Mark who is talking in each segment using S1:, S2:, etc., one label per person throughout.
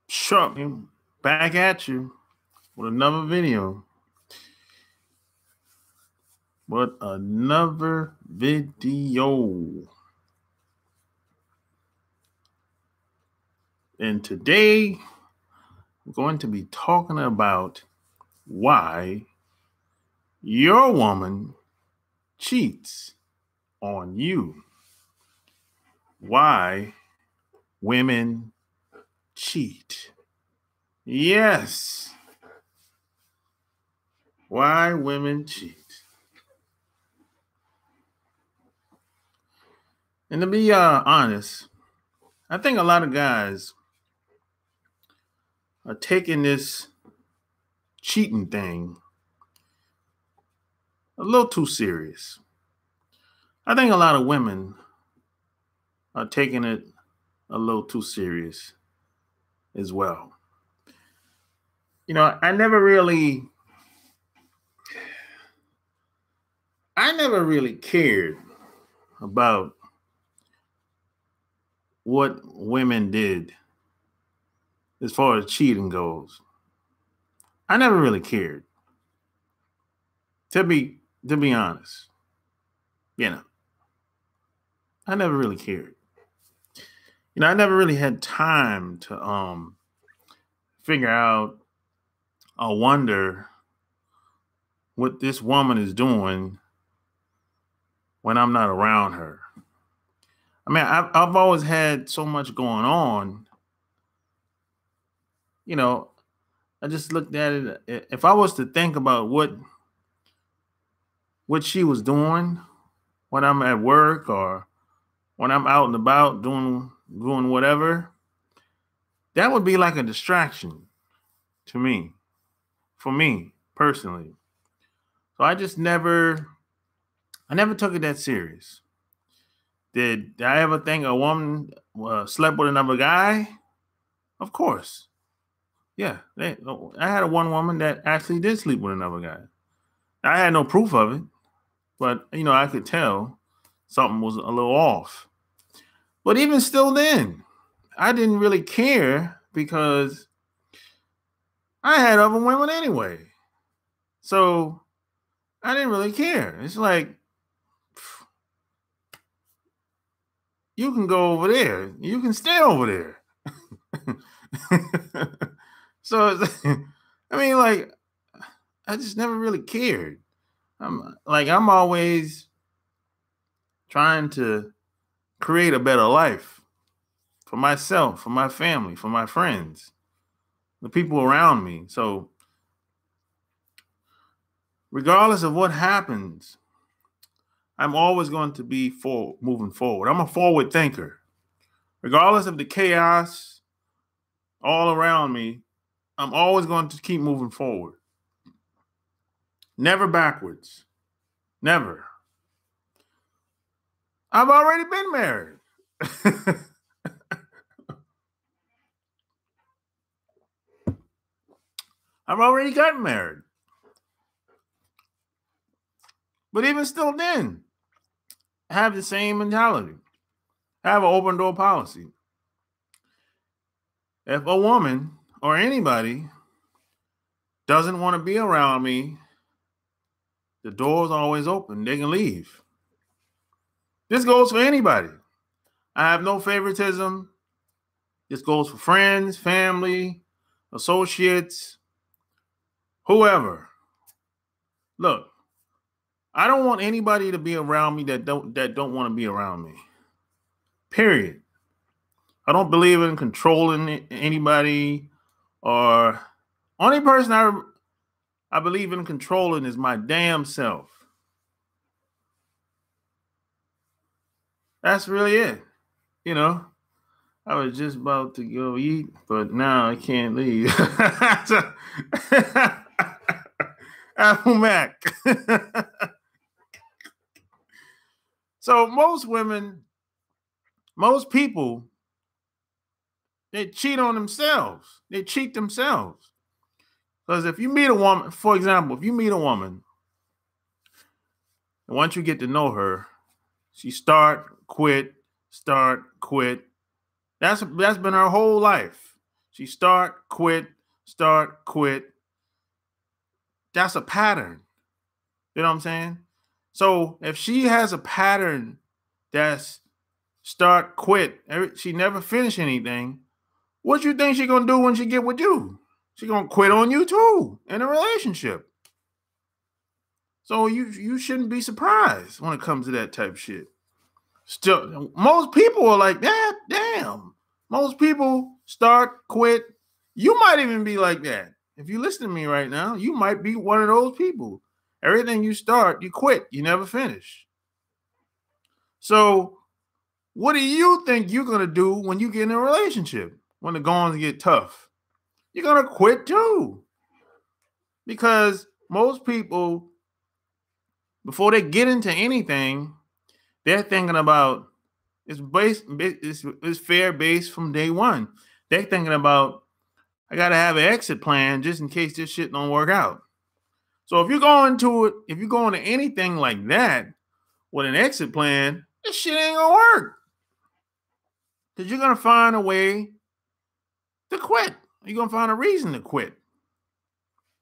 S1: Sharp, back at you with another video. And today, we're going to be talking about why your woman cheats on you. Why women cheat. Yes. Why women cheat. And to be honest, I think a lot of guys are taking this cheating thing a little too serious. I think a lot of women are taking it a little too serious as well. You know, I never really cared about what women did as far as cheating goes. I never really cared. To be honest. You know, I never really cared. You know, I never really had time to figure out or wonder what this woman is doing when I'm not around her. I mean, I've always had so much going on. You know, I just looked at it. If I was to think about what she was doing when I'm at work or when I'm out and about doing whatever, that would be like a distraction to me, for me personally. So I never took it that serious. Did I ever think a woman slept with another guy? Of course. Yeah. I had one woman that actually did sleep with another guy. I had no proof of it, but, you know, I could tell something was a little off. But even still then, I didn't really care because I had other women anyway. So I didn't really care. It's like, you can go over there. You can stay over there. So, I mean, like, I just never really cared. I'm always trying to create a better life for myself, for my family, for my friends, the people around me. So regardless of what happens, I'm always going to be moving forward. I'm a forward thinker. Regardless of the chaos all around me, I'm always going to keep moving forward. Never backwards. Never. I've already been married. I've already gotten married. But even still then, I have the same mentality. I have an open door policy. If a woman or anybody doesn't want to be around me, the door's always open. They can leave. This goes for anybody. I have no favoritism. This goes for friends, family, associates, whoever. Look, I don't want anybody to be around me that don't want to be around me. Period. I don't believe in controlling anybody, or only person I believe in controlling is my damn self. That's really it. You know, I was just about to go eat, but now I can't leave. Apple Mac. So most people, They cheat on themselves. They cheat themselves. Because if you meet a woman, for example, if you meet a woman, and once you get to know her, she start, quit. That's been her whole life. She start, quit. That's a pattern. You know what I'm saying? So if she has a pattern that's start, quit, she never finish anything, what you think she gonna do when she get with you? She gonna quit on you too in a relationship. So you shouldn't be surprised when it comes to that type of shit. Still, most people are like that. Damn. Most people start, quit. You might even be like that. If you listen to me right now, you might be one of those people. Everything you start, you quit. You never finish. So what do you think you're going to do when you get in a relationship? When the goings get tough? You're going to quit too. Because most people, before they get into anything, they're thinking about it's fair based from day one. They're thinking about, I got to have an exit plan just in case this shit don't work out. So if you go into anything like that with an exit plan, this shit ain't gonna work. Because you're gonna find a way to quit. You're gonna find a reason to quit.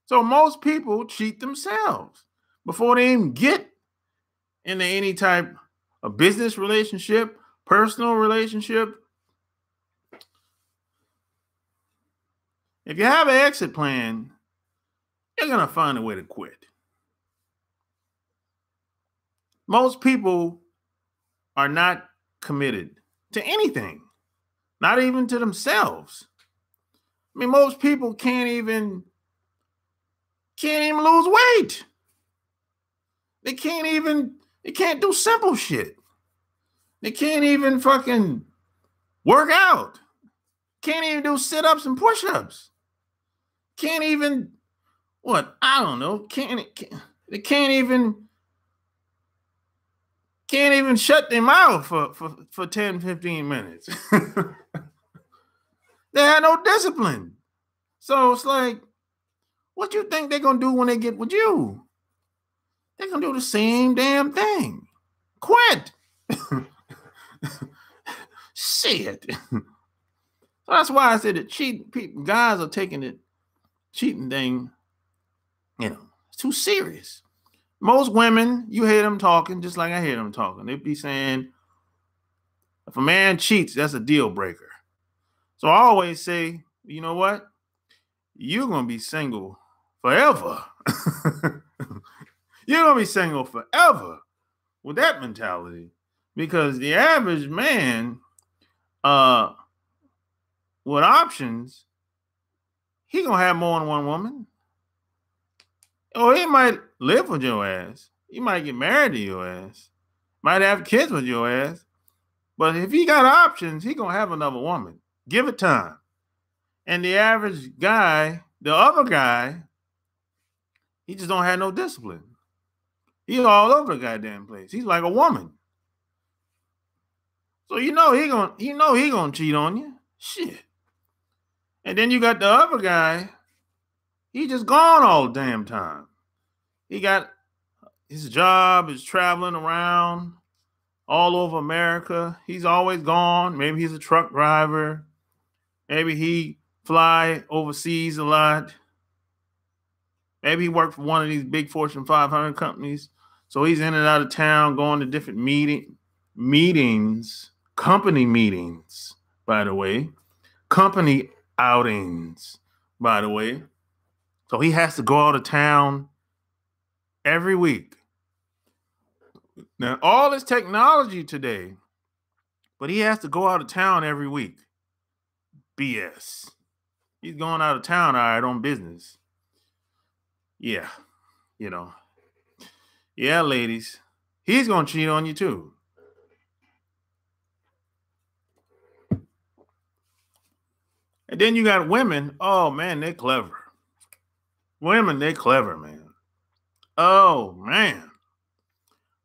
S1: So most people cheat themselves before they even get into any type of business relationship, personal relationship. If you have an exit plan, you're going to find a way to quit. Most people are not committed to anything, not even to themselves. I mean, most people can't even lose weight. They can't do simple shit. They can't even fucking work out. Can't even do sit-ups and push-ups. Can't even, I don't know. They can't even shut their mouth for 10, 15 minutes. They have no discipline. So it's like, what you think they're going to do when they get with you? They're going to do the same damn thing. Quit. Shit. So that's why I said that guys are taking the cheating thing, it's too serious. Most women, you hear them talking just like I hear them talking. They be saying, if a man cheats, that's a deal breaker. So I always say, you know what? You're going to be single forever. You're going to be single forever with that mentality. Because the average man with options, he going to have more than one woman. Or he might live with your ass. He might get married to your ass. Might have kids with your ass. But if he got options, he going to have another woman. Give it time. And the average guy, the other guy, he just don't have no discipline. He's all over the goddamn place. He's like a woman. So he gonna cheat on you. Shit. And then you got the other guy, he just gone all the damn time. He got his job is traveling around all over America. He's always gone. Maybe he's a truck driver. Maybe he fly overseas a lot. Maybe he worked for one of these big Fortune 500 companies. So he's in and out of town going to different meetings, company meetings, by the way, company outings, by the way. So he has to go out of town every week. Now, all this technology today, but he has to go out of town every week. BS. He's going out of town, all right, on business. Yeah, Yeah, ladies. He's going to cheat on you too. And then you got women. Oh, man, they're clever. Women, they're clever, man. Oh, man.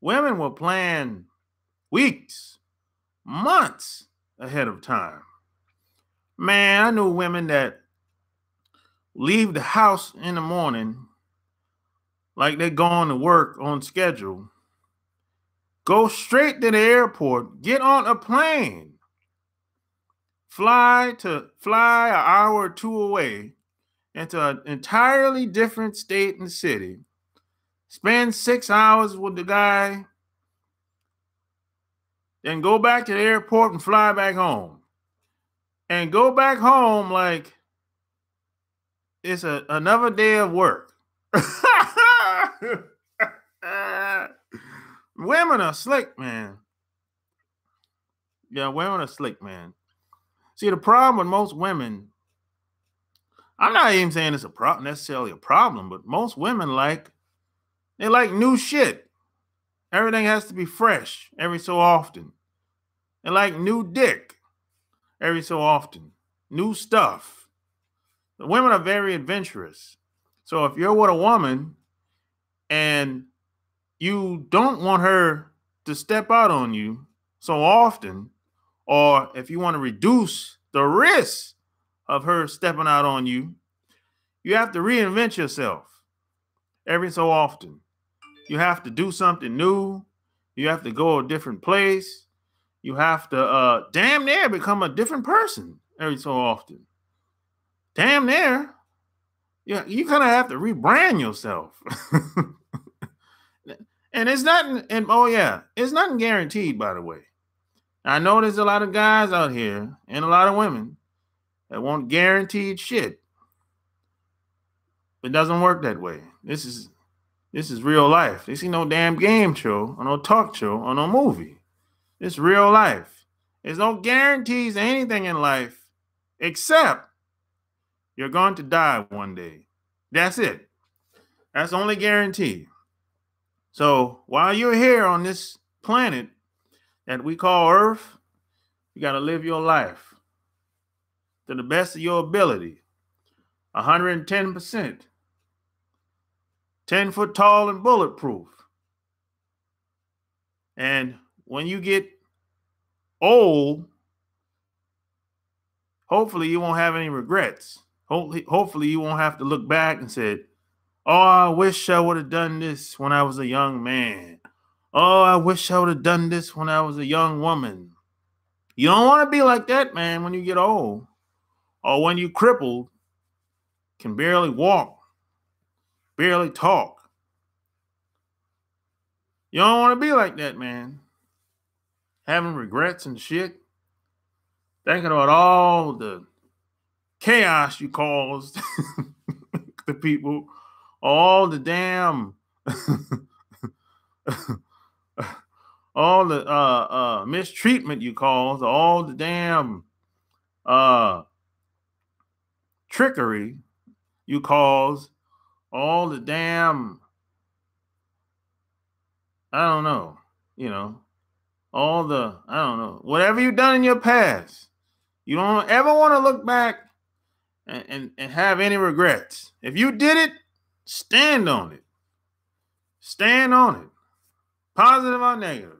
S1: Women will plan weeks, months ahead of time. Man, I knew women that leave the house in the morning like they're going to work on schedule, go straight to the airport, get on a plane, fly an hour or two away into an entirely different state and city, spend 6 hours with the guy, then go back to the airport and fly back home. And go back home like it's another day of work. Women are slick, man. Yeah, women are slick, man. See, the problem with most women, I'm not even saying it's necessarily a problem, but most women they like new shit. Everything has to be fresh every so often. They like new dick every so often. New stuff. The women are very adventurous. So if you're with a woman and you don't want her to step out on you so often, or if you want to reduce the risk of her stepping out on you, you have to reinvent yourself every so often. You have to do something new. You have to go a different place. You have to damn near become a different person every so often. Damn near. Yeah, you kind of have to rebrand yourself. And it's nothing, it's nothing guaranteed, by the way. I know there's a lot of guys out here and a lot of women that want guaranteed shit. It doesn't work that way. This is real life. This ain't no damn game show or no talk show or no movie. It's real life. There's no guarantees of anything in life except you're going to die one day. That's it. That's the only guarantee. So while you're here on this planet that we call Earth, you got to live your life to the best of your ability. 110%. 10 foot tall and bulletproof. And when you get old, hopefully you won't have any regrets. Hopefully you won't have to look back and say, oh, I wish I would have done this when I was a young man. Oh, I wish I would have done this when I was a young woman. You don't want to be like that, man, when you get old. Or when you crippled, can barely walk, barely talk. You don't want to be like that, man. Having regrets and shit. Thinking about all the chaos you caused the people. All the damn all the mistreatment you caused, all the damn trickery you caused, all the damn, I don't know, whatever you've done in your past. You don't ever want to look back and have any regrets. If you did it, stand on it. Stand on it. Positive or negative.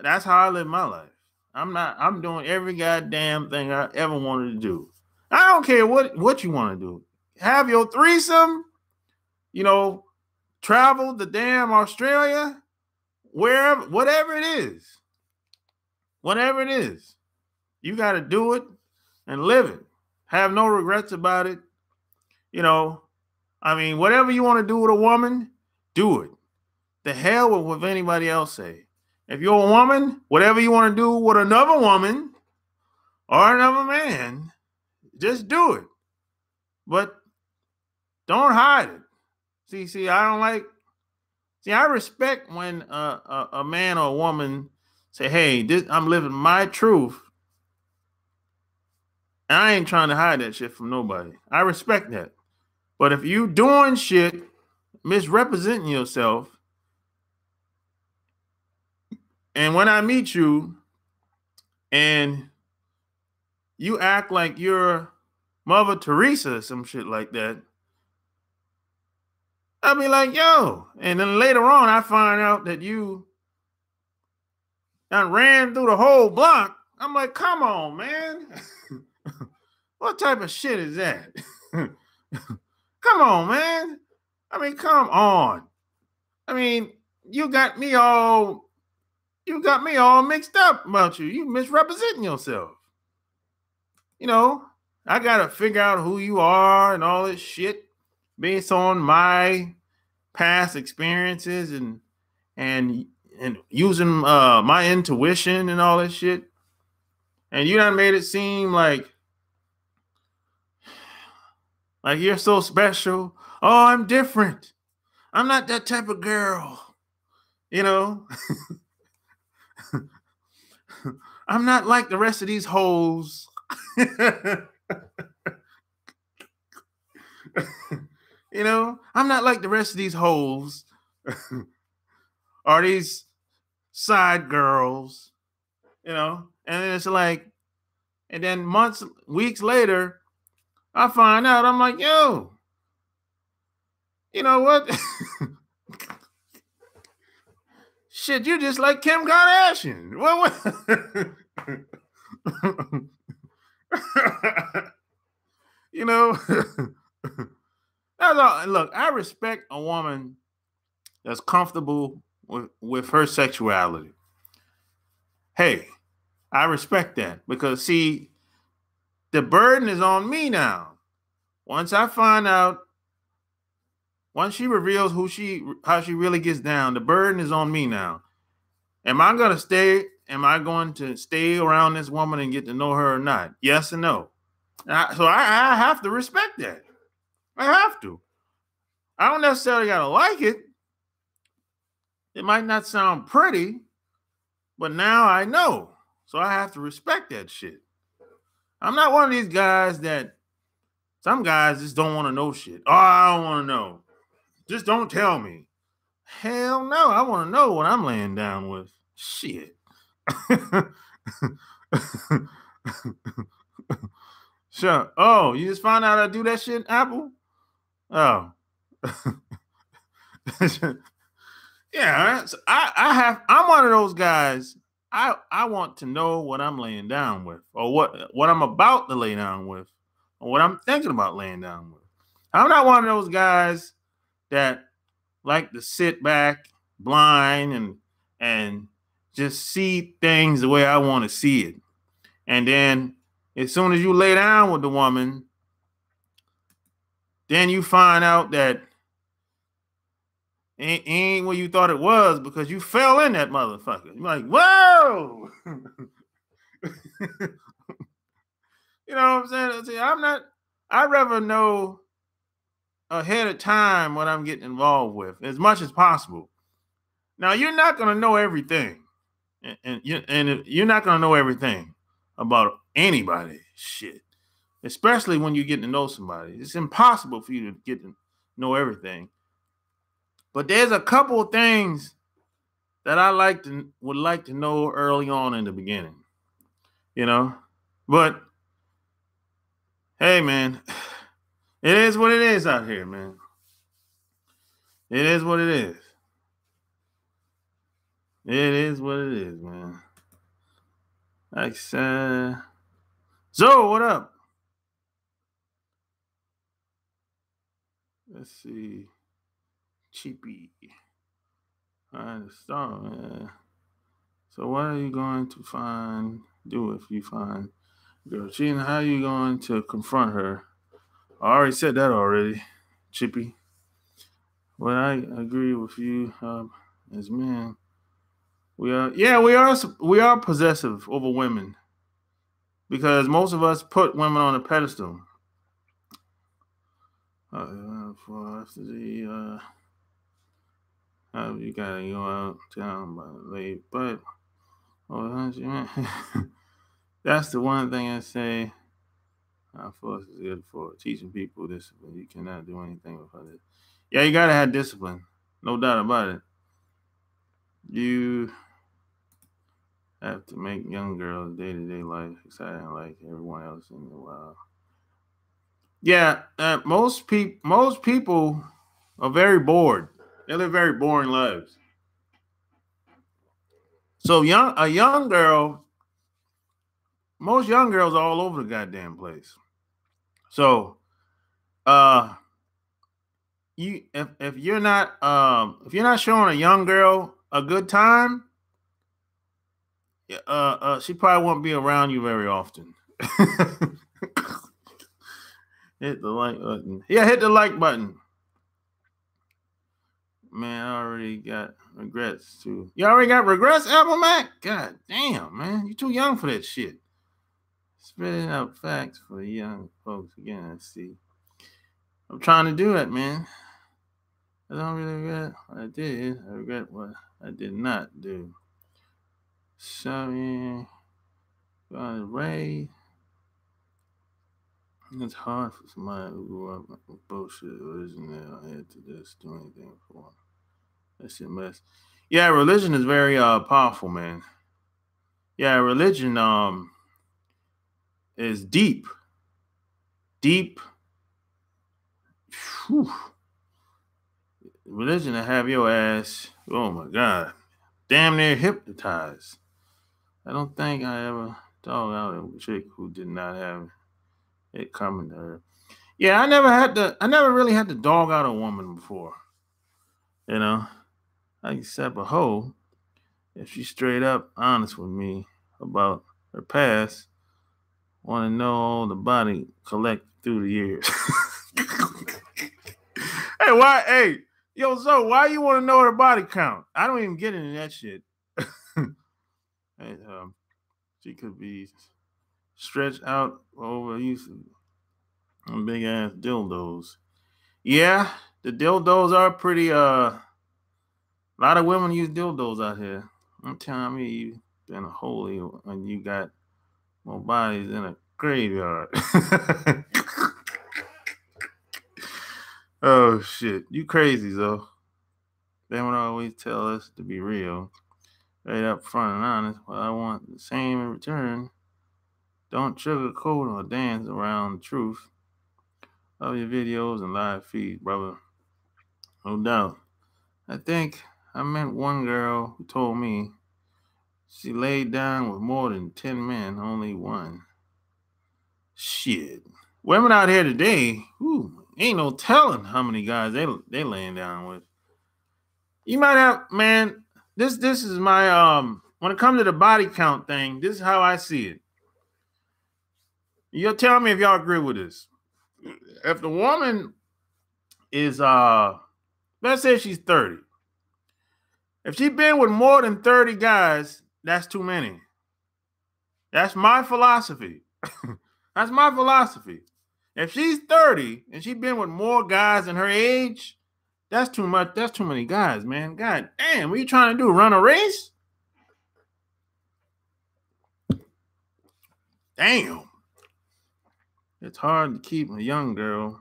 S1: That's how I live my life. I'm doing every goddamn thing I ever wanted to do. I don't care what you want to do. Have your threesome, travel to damn Australia, wherever, whatever it is. Whatever it is. You got to do it and live it. Have no regrets about it. Whatever you want to do with a woman, do it. The hell with what anybody else say. If you're a woman, whatever you want to do with another woman or another man, just do it. But don't hide it. See, I respect when a man or a woman say, hey, I'm living my truth. And I ain't trying to hide that shit from nobody. I respect that. But if you doing shit, misrepresenting yourself, and when I meet you and you act like you're Mother Teresa or some shit like that, I'll be like, yo. And then later on, I find out that you ran through the whole block I'm like, come on, man. What type of shit is that? Come on, man. I mean, come on. I mean, you got me all mixed up about you. You misrepresenting yourself. You know, I gotta figure out who you are and all this shit based on my past experiences and using my intuition and all this shit. And you done made it seem like you're so special. Oh, I'm different. I'm not that type of girl. You know, I'm not like the rest of these hoes. You know, I'm not like the rest of these hoes or these side girls, you know. And it's like, and then weeks later, I find out, I'm like, yo, you know what? Shit, you just like Kim Kardashian. What? You know, that's all. Look, I respect a woman that's comfortable with her sexuality. Hey, I respect that because see, the burden is on me now. Once I find out, once she reveals how she really gets down, the burden is on me now. Am I going to stay around this woman and get to know her or not? Yes and no. So I have to respect that. I have to. I don't necessarily got to like it. It might not sound pretty, but now I know. So I have to respect that shit. I'm not one of these guys that some guys just don't want to know shit. Oh, I don't want to know. Just don't tell me. Hell no. I want to know what I'm laying down with. Shit. Sure. Oh, you just found out I do that shit, Apple? Oh. Yeah. So I'm one of those guys. I want to know what I'm laying down with, or what I'm about to lay down with, or what I'm thinking about laying down with. I'm not one of those guys that like to sit back blind and just see things the way I want to see it. And then as soon as you lay down with the woman, then you find out that it ain't what you thought it was because you fell in that motherfucker. You're like, whoa. You know what I'm saying? See, I'd rather know ahead of time what I'm getting involved with as much as possible. Now, you're not going to know everything. And you're not going to know everything about anybody. Shit. Especially when you're getting to know somebody. It's impossible for you to get to know everything. But there's a couple of things that I would like to know early on in the beginning. You know? But hey, man, it is what it is out here, man. It is what it is. It is what it is, man. Like I said, Zoe, what up? Let's see. Cheapy. I start, man. So what are you going to do if you find girl cheating? How are you going to confront her? I already said that already, Chippy. Well, I agree with you as men. We are possessive over women because most of us put women on a pedestal. For STD, you gotta go out town by late, but that's the one thing I say. Force is good for teaching people discipline. You cannot do anything without it. Yeah, you gotta have discipline, no doubt about it. You have to make young girls' day-to-day life exciting like everyone else in the world. Yeah, most people are very bored. They live very boring lives. So a young girl most young girls are all over the goddamn place. So, if you're not showing a young girl a good time, she probably won't be around you very often. Hit the like button. Yeah, hit the like button. Man, I already got regrets too. You already got regrets, Apple Mac? God damn, man. You too young for that shit. Spitting out facts for the young folks again. Let's see. I'm trying to do that, man. I don't really regret what I did. I regret what I did not do. Sorry. Ray. It's hard for somebody who grew up with bullshit religion that I had to just do anything for. That shit mess. Yeah, religion is very powerful, man. Yeah, religion is deep. Deep. Whew. Religion to have your ass, oh my God, damn near hypnotized. I don't think I ever dogged out a chick who did not have it coming to her. Yeah, I never really had to dog out a woman before. You know, I accept a hoe if she's straight up honest with me about her past. Want to know all the body collected through the years. Hey, why? Hey, yo, Zoe, why you want to know her body count? I don't even get into that shit. Hey, she could be stretched out over used to big ass dildos. Yeah, the dildos are pretty. A lot of women use dildos out here. Don't tell me you've been a holy when you got more bodies in a graveyard. Oh shit, you crazy, though. They would always tell us to be real, right up front and honest. But I want the same in return. Don't sugarcoat or dance around the truth of your videos and live feeds, brother. No doubt. I think I met one girl who told me she laid down with more than 10 men, only one. Shit. Women out here today, ain't no telling how many guys they laying down with. You might have, man, this is my when it comes to the body count thing, this is how I see it. You'll tell me if y'all agree with this. If the woman is let's say she's 30. If she's been with more than 30 guys, that's too many. That's my philosophy. That's my philosophy. If she's 30 and she's been with more guys than her age, that's too much. That's too many guys, man. God damn, what are you trying to do? Run a race? Damn. It's hard to keep a young girl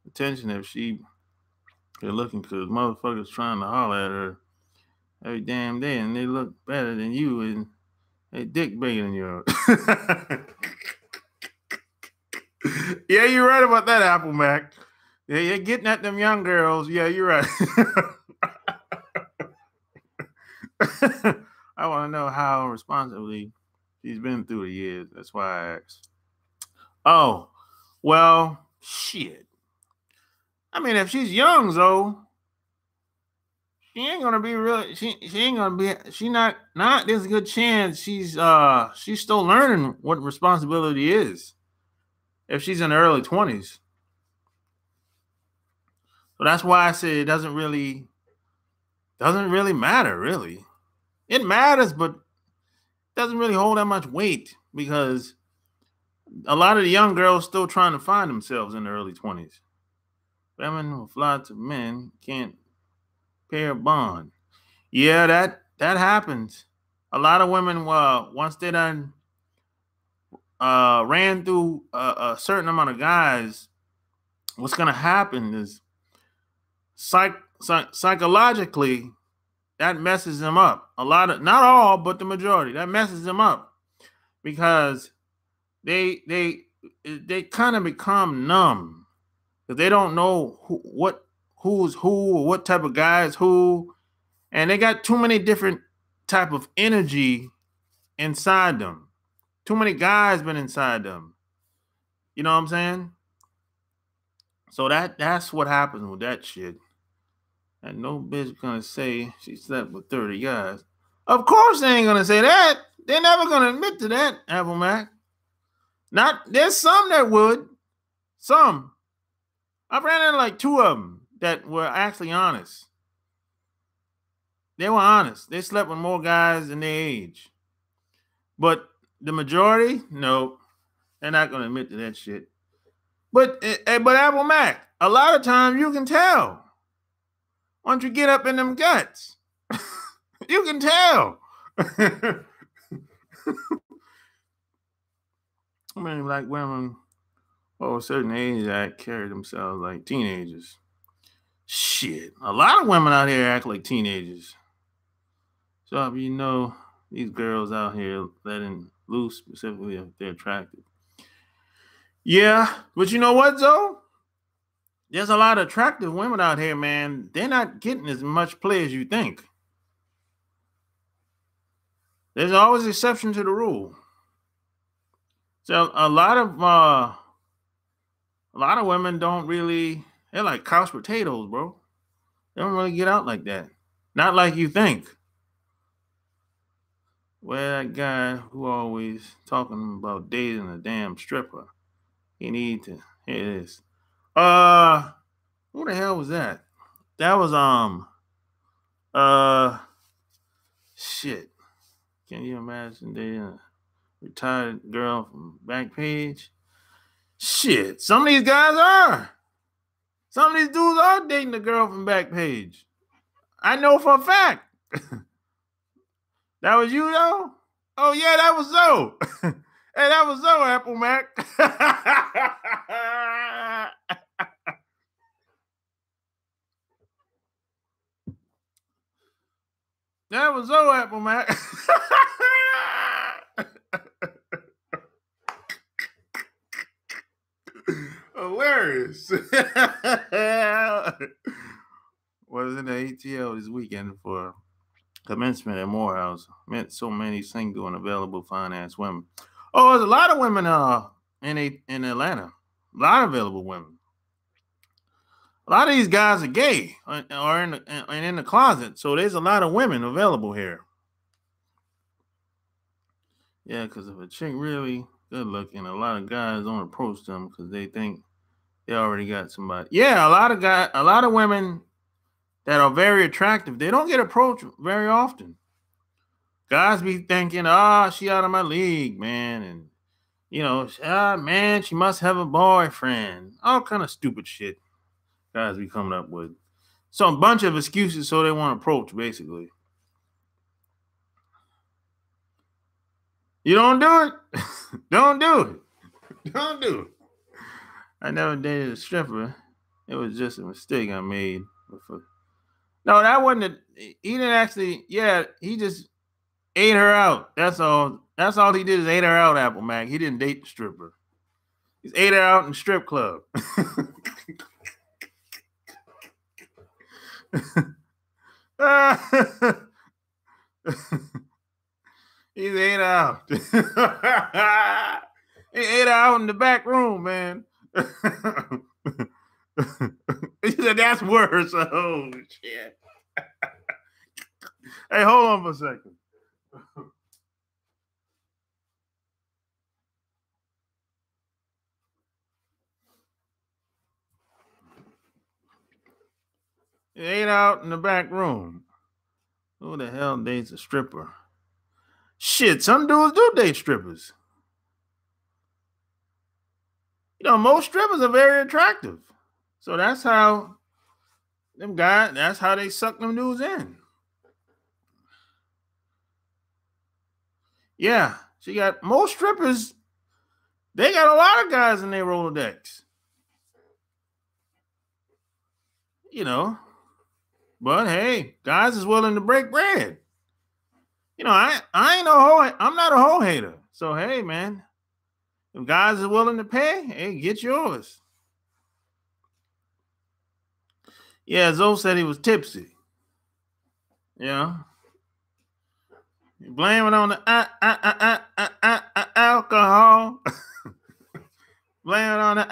S1: attention if they're looking because motherfuckers trying to holler at her every damn day and they look better than you and they dick bigger than yours. Yeah, you're right about that, Apple Mac. Yeah, you're getting at them young girls. Yeah, you're right. I want to know how responsibly she's been through the years. That's why I asked. Oh, well, shit. I mean, if she's young, though, she ain't gonna be really. She ain't gonna be. She not. There's a good chance she's still learning what responsibility is. If she's in the early 20s. So that's why I say it doesn't really matter, really. It matters, but it doesn't really hold that much weight because a lot of the young girls still trying to find themselves in the early 20s. Women who fly to men can't pay a bond. Yeah, that happens. A lot of women, once they done ran through a certain amount of guys, what's going to happen is psychologically, that messes them up. Not all, but the majority, that messes them up because they kind of become numb because they don't know who's who or what type of guy is who, and they got too many different type of energy inside them. Too many guys been inside them. You know what I'm saying? So that's what happens with that shit. And no bitch gonna say she slept with 30 guys. Of course they ain't gonna say that. They're never gonna admit to that, Apple Mac. There's some that would. Some. I've ran into like 2 of them that were actually honest. They were honest. They slept with more guys than their age. But the majority, no, they're not gonna admit to that shit. But Apple Mac, a lot of times you can tell. Once you get up in them guts, you can tell. I mean, like women over a certain age act carry themselves like teenagers. Shit, a lot of women out here act like teenagers. So if you know these girls out here letting loose, specifically if they're attractive. Yeah, but you know what, though? There's a lot of attractive women out here, man. They're not getting as much play as you think. There's always an exception to the rule. So a lot of women don't really, they're like couch potatoes, bro. They don't really get out like that. Not like you think. Well, that guy who always talking about dating a damn stripper, he need to hear this. Who the hell was that? That was shit. Can you imagine dating a retired girl from Backpage? Shit, some of these guys are. Some of these dudes are dating a girl from Backpage. I know for a fact. That was you, though? Oh, yeah, that was Zoe. Hey, that was Zoe, Apple Mac. That was Zoe, Apple Mac. Hilarious. Was in the ATL this weekend for commencement at Morehouse. Met so many single and available finance women. Oh, there's a lot of women in Atlanta. A lot of available women. A lot of these guys are gay or in the closet. So there's a lot of women available here. Yeah, because if a chick really good looking, a lot of guys don't approach them because they think they already got somebody. Yeah, a lot of women that are very attractive, they don't get approached very often. Guys be thinking, she out of my league, man. And, man, she must have a boyfriend. All kind of stupid shit guys be coming up with. So a bunch of excuses so they want to approach, basically. You don't do it? Don't do it. Don't do it. I never dated a stripper. It was just a mistake I made. No, that wasn't he didn't actually, he just ate her out. That's all. That's all he did is ate her out, Apple Mac. He didn't date the stripper. He ate her out in the strip club. He ate her out. He ate her out in the back room, man. He said, that's worse. Oh, shit. Hey, hold on for a second. He ate out in the back room. Who the hell dates a stripper? Shit, some dudes do date strippers. Most strippers are very attractive. So that's how that's how they suck them dudes in. Yeah, she got most strippers. They got a lot of guys in their Rolodex. But hey, guys is willing to break bread. I ain't no hoe. I'm not a hoe hater. So hey, man, if guys are willing to pay, hey, get yours. Yeah, Zoe said he was tipsy. Yeah. Blame it on the alcohol. Blame it on the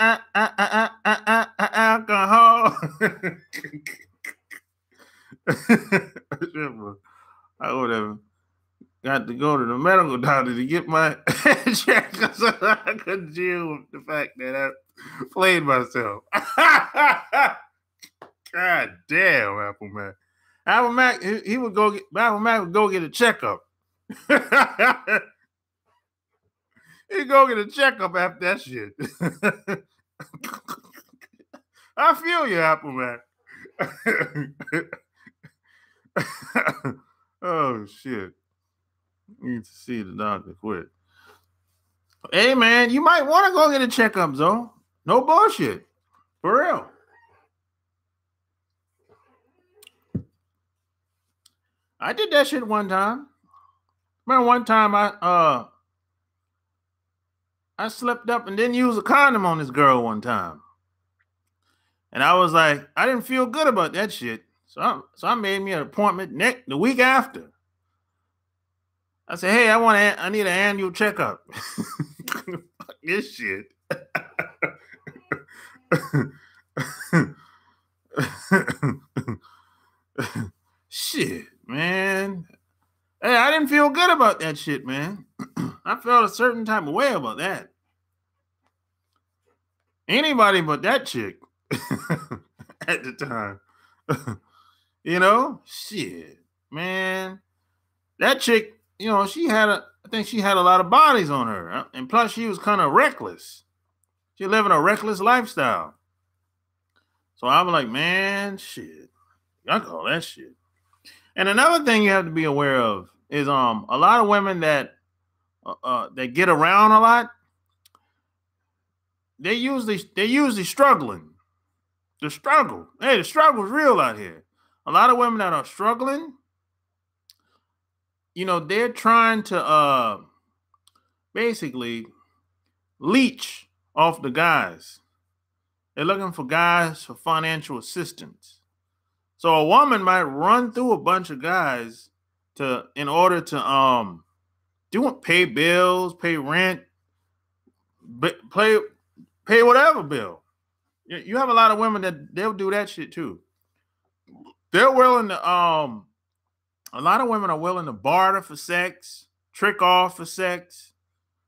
S1: alcohol. I would have got to go to the medical doctor to get my check because I couldn't deal with the fact that I played myself. God damn, Apple Mac. Apple Mac, he would go get Apple Mac would go get a checkup. He'd go get a checkup after that shit. I feel you, Apple Mac. Oh shit. Need to see the doctor quick. Hey man, you might want to go get a checkup, Zone. No bullshit. For real. I did that shit one time. Remember one time I slipped up and didn't use a condom on this girl one time. And I was like, I didn't feel good about that shit. So I made me an appointment the week after. I said, hey, I need an annual checkup. Fuck this shit. Shit, man. Hey, I didn't feel good about that shit, man. I felt a certain type of way about that. Anybody but that chick at the time. You know? Shit, man. That chick, you know, I think she had a lot of bodies on her. And plus she was kind of reckless. She living a reckless lifestyle. So I was like, man, shit. I call that shit. And another thing you have to be aware of is a lot of women that get around a lot, they're usually struggling. The struggle. Hey, the struggle is real out here. A lot of women that are struggling, you know, they're trying to basically leech off the guys. They're looking for guys for financial assistance. So a woman might run through a bunch of guys in order to pay bills, pay rent, pay whatever bill. You have a lot of women that they'll do that shit too. They're willing to a lot of women are willing to barter for sex, trick off for sex.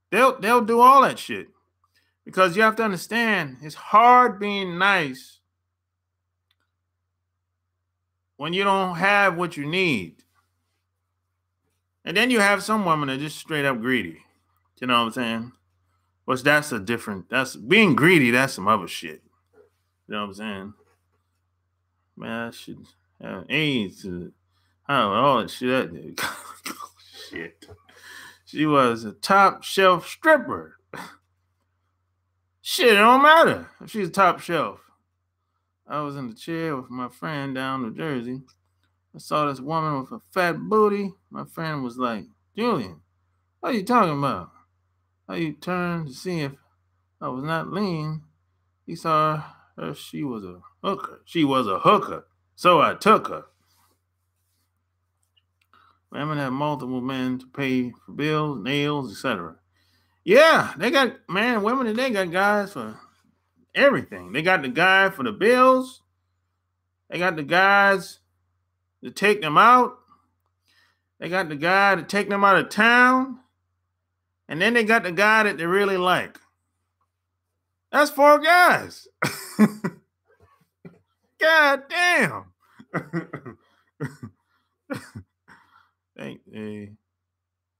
S1: They'll do all that shit. Because you have to understand, it's hard being nice when you don't have what you need. And then you have some women that are just straight up greedy. You know what I'm saying? Which that's being greedy, that's some other shit. You know what I'm saying? Man, that shit AIDS to all that shit. Shit. She was a top shelf stripper. Shit, it don't matter if she's top shelf. I was in the chair with my friend down in New Jersey. I saw this woman with a fat booty. My friend was like, Julian, what are you talking about? I turned to see if I was not lean. He saw her. She was a hooker. She was a hooker. So I took her. Women have multiple men to pay for bills, nails, etc. Yeah, they got women today got guys for everything. They got the guy for the bills. They got the guys to take them out. They got the guy to take them out of town. And then they got the guy that they really like. That's 4 guys. God damn.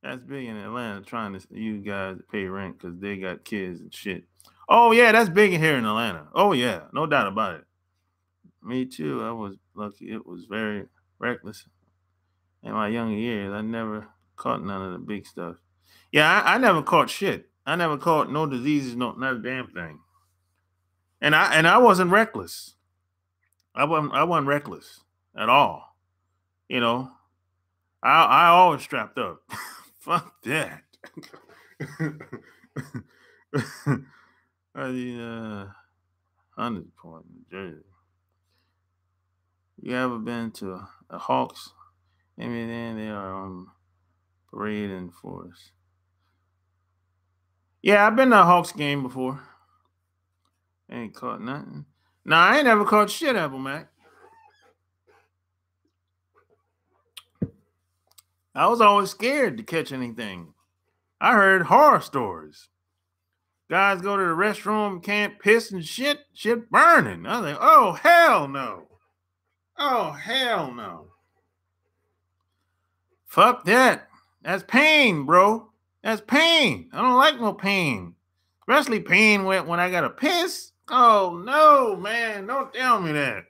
S1: That's big in Atlanta, trying to use guys to pay rent because they got kids and shit. Oh, yeah, that's big here in Atlanta. Oh, yeah, no doubt about it. Me too. I was lucky. It was very reckless. In my younger years, I never caught none of the big stuff. Yeah, I never caught shit. I never caught no diseases, not a damn thing. And I wasn't reckless. I wasn't reckless at all. You know, I always strapped up. Fuck that. Hunter's Point, New Jersey. You ever been to a Hawks? I mean, they are Parade in force. Yeah, I've been to a Hawks game before. Ain't caught nothing. Nah, I ain't never caught shit, Apple Mac. I was always scared to catch anything. I heard horror stories. Guys go to the restroom, can't piss and shit burning. I was like, oh, hell no. Oh, hell no. Fuck that. That's pain, bro. That's pain. I don't like no pain. Especially pain when I gotta piss. Oh, no, man. Don't tell me that.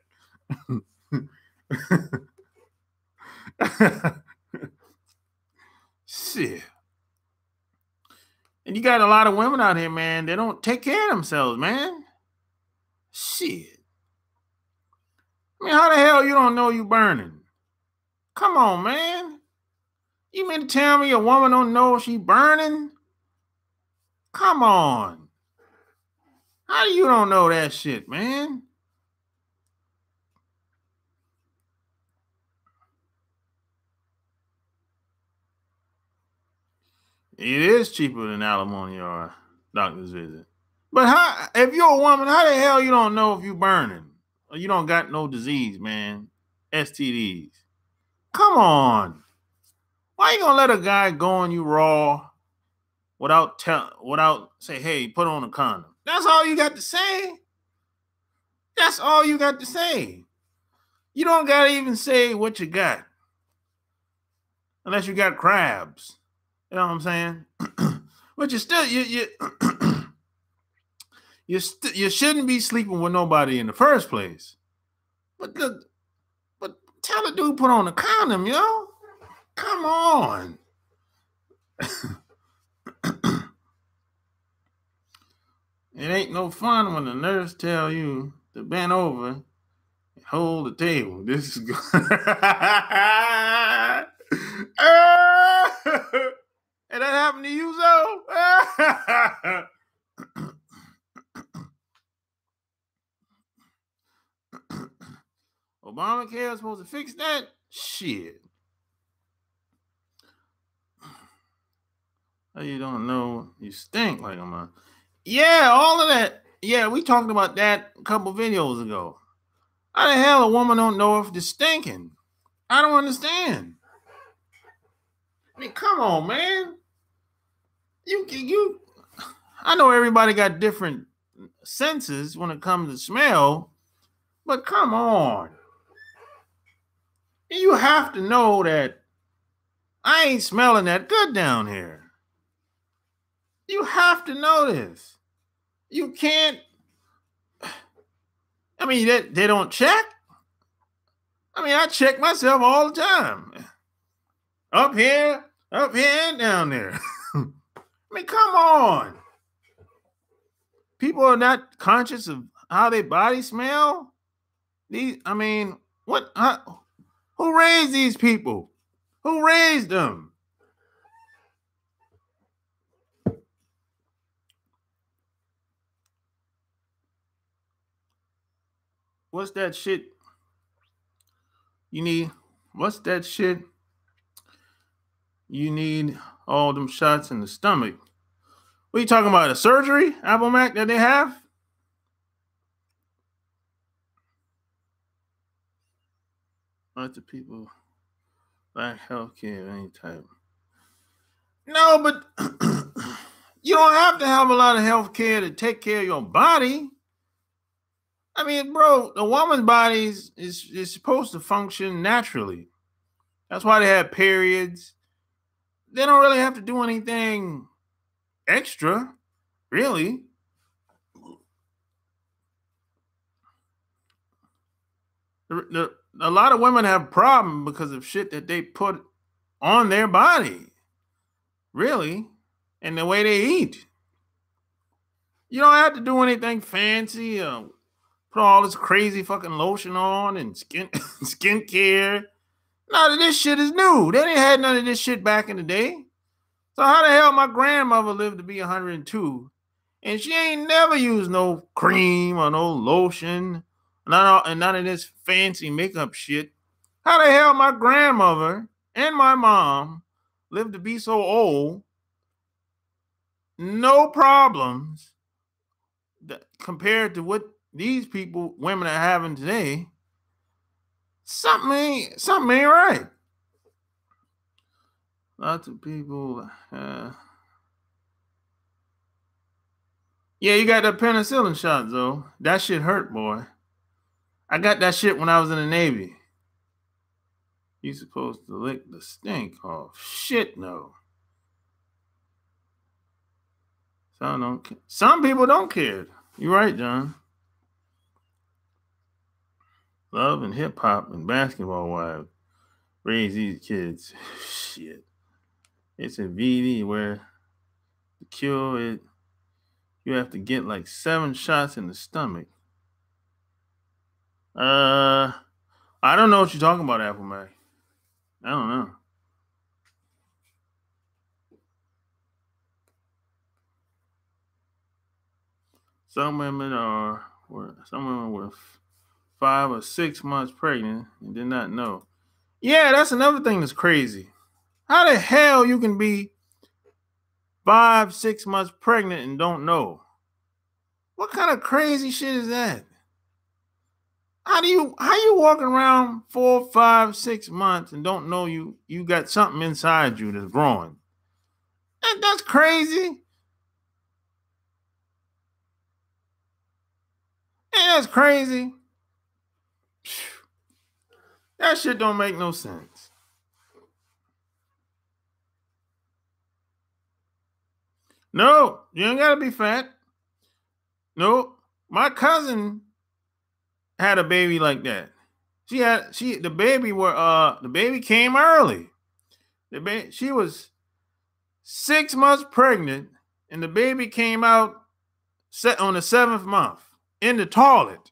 S1: Shit. And you got a lot of women out here, man. They don't take care of themselves, man. Shit. I mean, how the hell you don't know you burning? Come on, man. You mean to tell me a woman don't know she burning? Come on. How you don't know that shit, man? It is cheaper than alimony or a doctor's visit. But how, if you're a woman, how the hell you don't know if you burning? Or you don't got no disease, man? STDs. Come on. Why you gonna let a guy go on you raw without say, hey, put on a condom? That's all you got to say. That's all you got to say. You don't gotta even say what you got. Unless you got crabs. You know what I'm saying? But you still you shouldn't be sleeping with nobody in the first place. But tell the dude put on a condom, yo. Come on. It ain't no fun when the nurse tell you to bend over and hold the table. This is good. And that happened to you, Zoe? Obamacare is supposed to fix that? Shit. Oh, you don't know you stink like a man. Yeah, all of that. Yeah, we talked about that a couple videos ago. How the hell a woman don't know if they're stinking? I don't understand. I mean, come on, man. I know everybody got different senses when it comes to smell, but come on. You have to know that I ain't smelling that good down here. You have to know this. You can't. I mean, they don't check. I mean, I check myself all the time. Up here, and down there. I mean, come on. People are not conscious of how their body smell. I mean, what? Who raised these people? Who raised them? What's that shit you need? What's that shit you need all them shots in the stomach? What are you talking about? A surgery, Apple Mac, that they have? Lots of people lack healthcare of any type. No, but you don't have to have a lot of healthcare to take care of your body. I mean, bro, the woman's body is supposed to function naturally. That's why they have periods. They don't really have to do anything extra, really. A lot of women have a problem because of shit that they put on their body, really, and the way they eat. You don't have to do anything fancy. Put all this crazy fucking lotion on and skincare. None of this shit is new. They didn't have none of this shit back in the day. So how the hell my grandmother lived to be 102 and she ain't never used no cream or no lotion, and none of this fancy makeup shit? How the hell my grandmother and my mom live to be so old, no problems compared to what these women are having today. Something ain't right. Lots of people. Yeah, you got that penicillin shot, though. That shit hurt, boy. I got that shit when I was in the Navy. You supposed to lick the stink off. Shit, no. Some people don't care. You're right, John. Love and hip hop and basketball wives raise these kids. Shit. It's a VD where to cure it, you have to get like 7 shots in the stomach. I don't know what you're talking about, Apple Mac. I don't know. Some women were 5 or 6 months pregnant and did not know. Yeah, that's another thing that's crazy. How the hell you can be 5, 6 months pregnant and don't know? What kind of crazy shit is that? How you walking around 4, 5, 6 months and don't know you got something inside you that's growing? That's crazy. That's crazy. That shit don't make no sense. No, you ain't gotta be fat. No, my cousin had a baby like that. The baby came early. She was 6 months pregnant, and the baby came out on the 7th month in the toilet.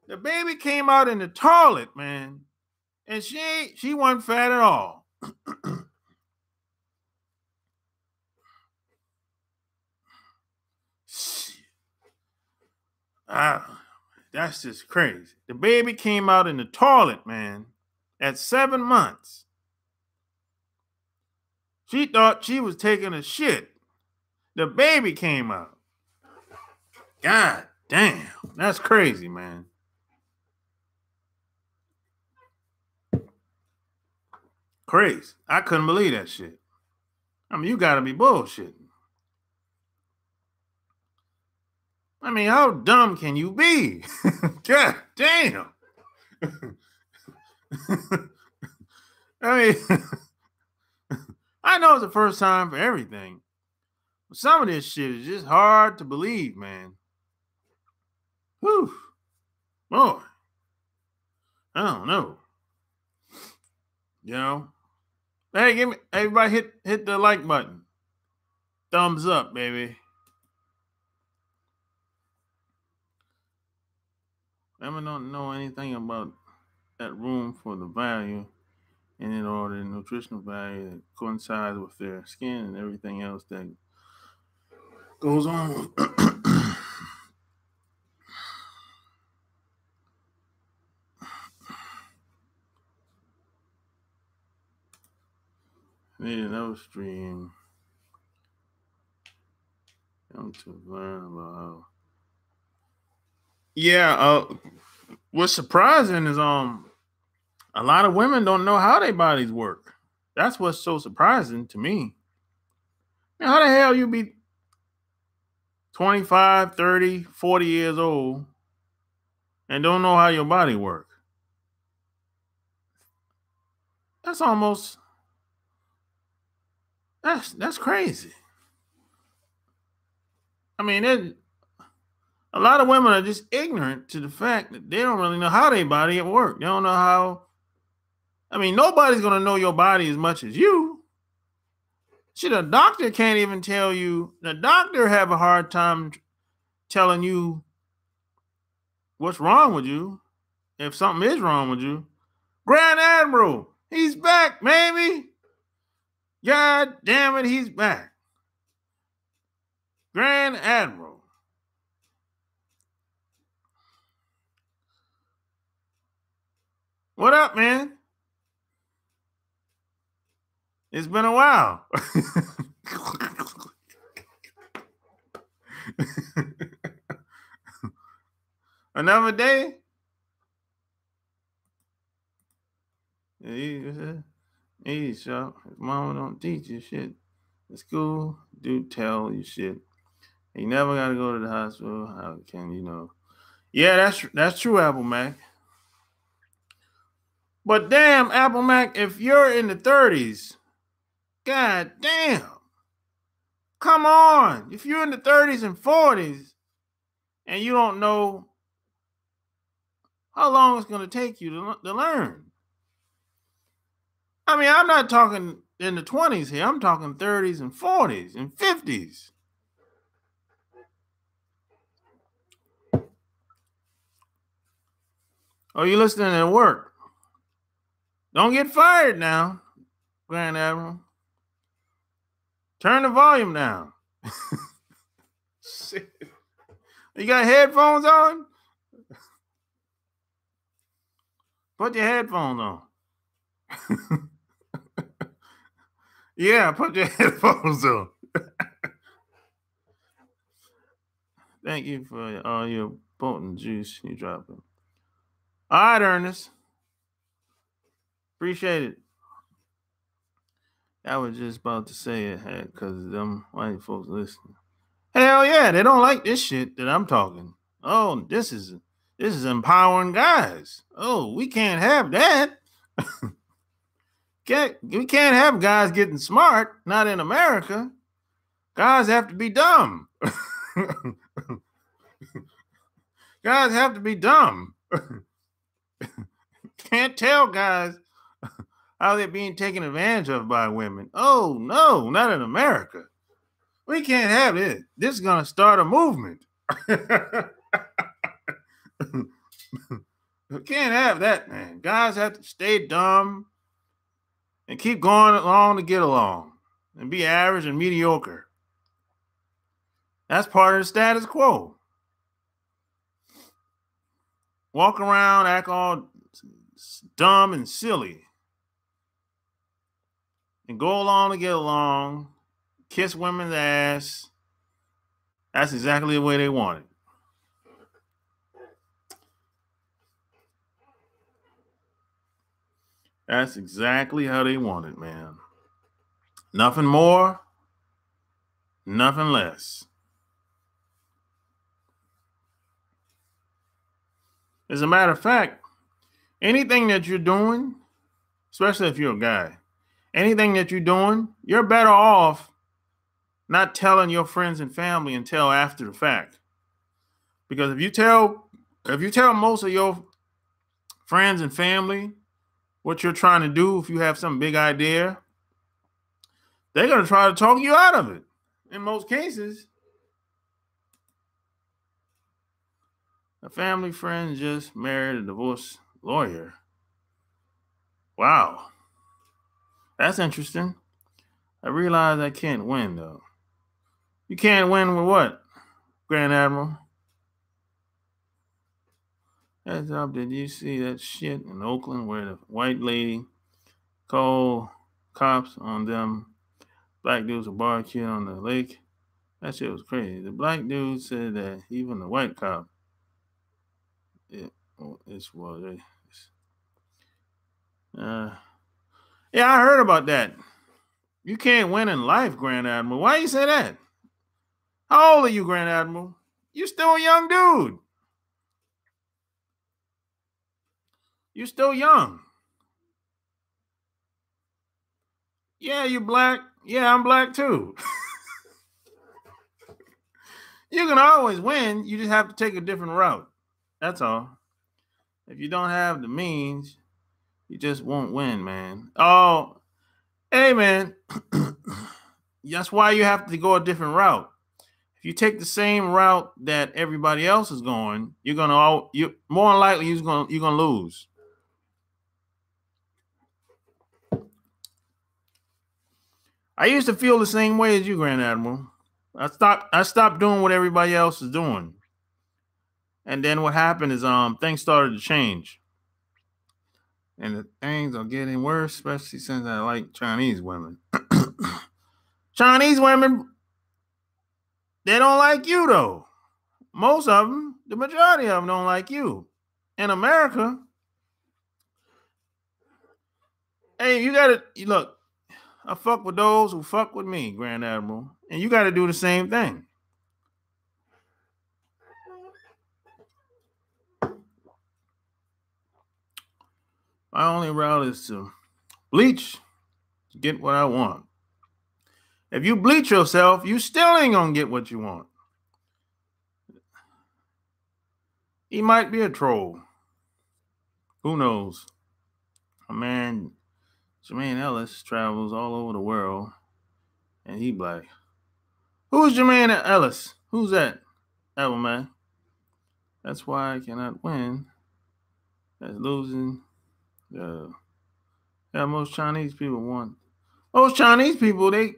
S1: The baby came out in the toilet, man, and she wasn't fat at all. That's just crazy. The baby came out in the toilet, man, at 7 months. She thought she was taking a shit. The baby came out. God damn, that's crazy, man. Crazy. I couldn't believe that shit. I mean, you gotta be bullshitting. I mean, how dumb can you be? God damn. I mean, I know it's the first time for everything, but some of this shit is just hard to believe, man. Whew. Boy. I don't know. You know? Hey, everybody hit the like button. Thumbs up, baby. Women don't know anything about that room for the value in it or the nutritional value that coincides with their skin and everything else that goes on. Need another stream. To learn about how. Yeah, what's surprising is a lot of women don't know how their bodies work. That's what's so surprising to me. Now, how the hell you be 25, 30, 40 years old and don't know how your body works? That's crazy. I mean, a lot of women are just ignorant to the fact that they don't really know how their body works. They don't know how. I mean, nobody's going to know your body as much as you. Shit, a doctor can't even tell you. The doctor have a hard time telling you what's wrong with you, if something is wrong with you. Grand Admiral, he's back, baby. God damn it, he's back. Grand Admiral. What up, man? It's been a while. Another day. He's sharp. His mama don't teach you shit. The school do tell you shit. You never got to go to the hospital. How can you know? Yeah, that's true, Apple Mac. But damn, Apple Mac, if you're in the 30s, god damn. Come on. If you're in the 30s and 40s and you don't know how long it's going to take you to learn. I mean, I'm not talking in the 20s here. I'm talking 30s and 40s and 50s. Oh, you listening at work? Don't get fired now, Grand Admiral. Turn the volume down. Shit. You got headphones on? Put your headphones on. Yeah, put your headphones on. Thank you for all your potent juice you dropping. All right, Ernest. Appreciate it. I was just about to say it because them white folks listening. Hell yeah, they don't like this shit that I'm talking. Oh, this is empowering guys. Oh, we can't have that. We can't have guys getting smart. Not in America. Guys have to be dumb. Guys have to be dumb. Can't tell guys how they're being taken advantage of by women. Oh, no, not in America. We can't have it. This is going to start a movement. We can't have that, man. Guys have to stay dumb and keep going along to get along and be average and mediocre. That's part of the status quo. Walk around, act all dumb and silly, and go along to get along, kiss women's ass. That's exactly the way they want it. That's exactly how they want it, man. Nothing more, nothing less. As a matter of fact, anything that you're doing, especially if you're a guy, anything that you're doing, you're better off not telling your friends and family until after the fact. Because if you tell most of your friends and family what you're trying to do, if you have some big idea, they're going to try to talk you out of it. In most cases, a family friend just married a divorce lawyer. Wow. That's interesting. I realize I can't win, though. You can't win with what, Grand Admiral? Heads up, did you see that shit in Oakland where the white lady called cops on them black dudes were barbecuing on the lake? That shit was crazy. The black dude said that even the white cop, yeah, I heard about that. You can't win in life, Grand Admiral. Why you say that? How old are you, Grand Admiral? You still a young dude. You're still young. Yeah, you black. Yeah, I'm black too. You can always win. You just have to take a different route. That's all. If you don't have the means, you just won't win, man. Oh, hey, man. That's why you have to go a different route. If you take the same route that everybody else is going, you're more than likely you're gonna lose. I used to feel the same way as you, Grand Admiral. I stopped doing what everybody else is doing. And then what happened is things started to change. And the things are getting worse, especially since I like Chinese women. Chinese women, they don't like you, though. Most of them, the majority of them don't like you. In America, hey, you got to, look, I fuck with those who fuck with me, Grand Admiral. And you got to do the same thing. My only route is to bleach to get what I want. If you bleach yourself, you still ain't going to get what you want. He might be a troll. Who knows? A man, Jermaine Ellis, travels all over the world, and he black. Who's Jermaine Ellis? Who's that? Apple man. That's why I cannot win. That's losing. Yeah, most Chinese people want. Most Chinese people, they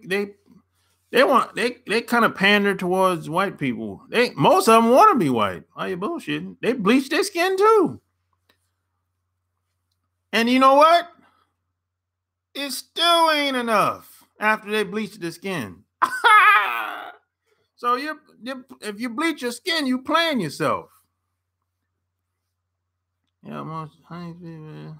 S1: kind of pander towards white people. Most of them want to be white. Why you bullshitting? They bleach their skin too. And you know what? It still ain't enough after they bleach the skin. So if you bleach your skin, you playing yourself. Yeah, most Chinese people.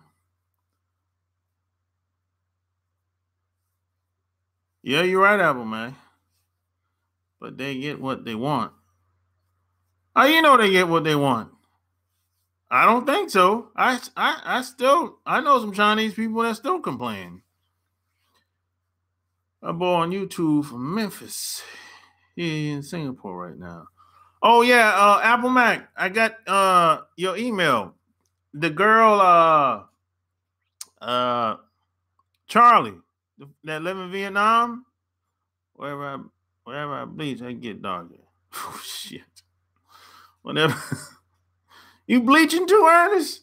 S1: Yeah, you're right, Apple man. But they get what they want. How you know they get what they want? I don't think so. I know some Chinese people that still complain. A boy on YouTube from Memphis. He's in Singapore right now. Oh yeah, Apple Mac. I got your email. The girl Charlie that live in Vietnam. Wherever I bleach, I get darker. Oh shit. Whatever. You bleaching too, Ernest?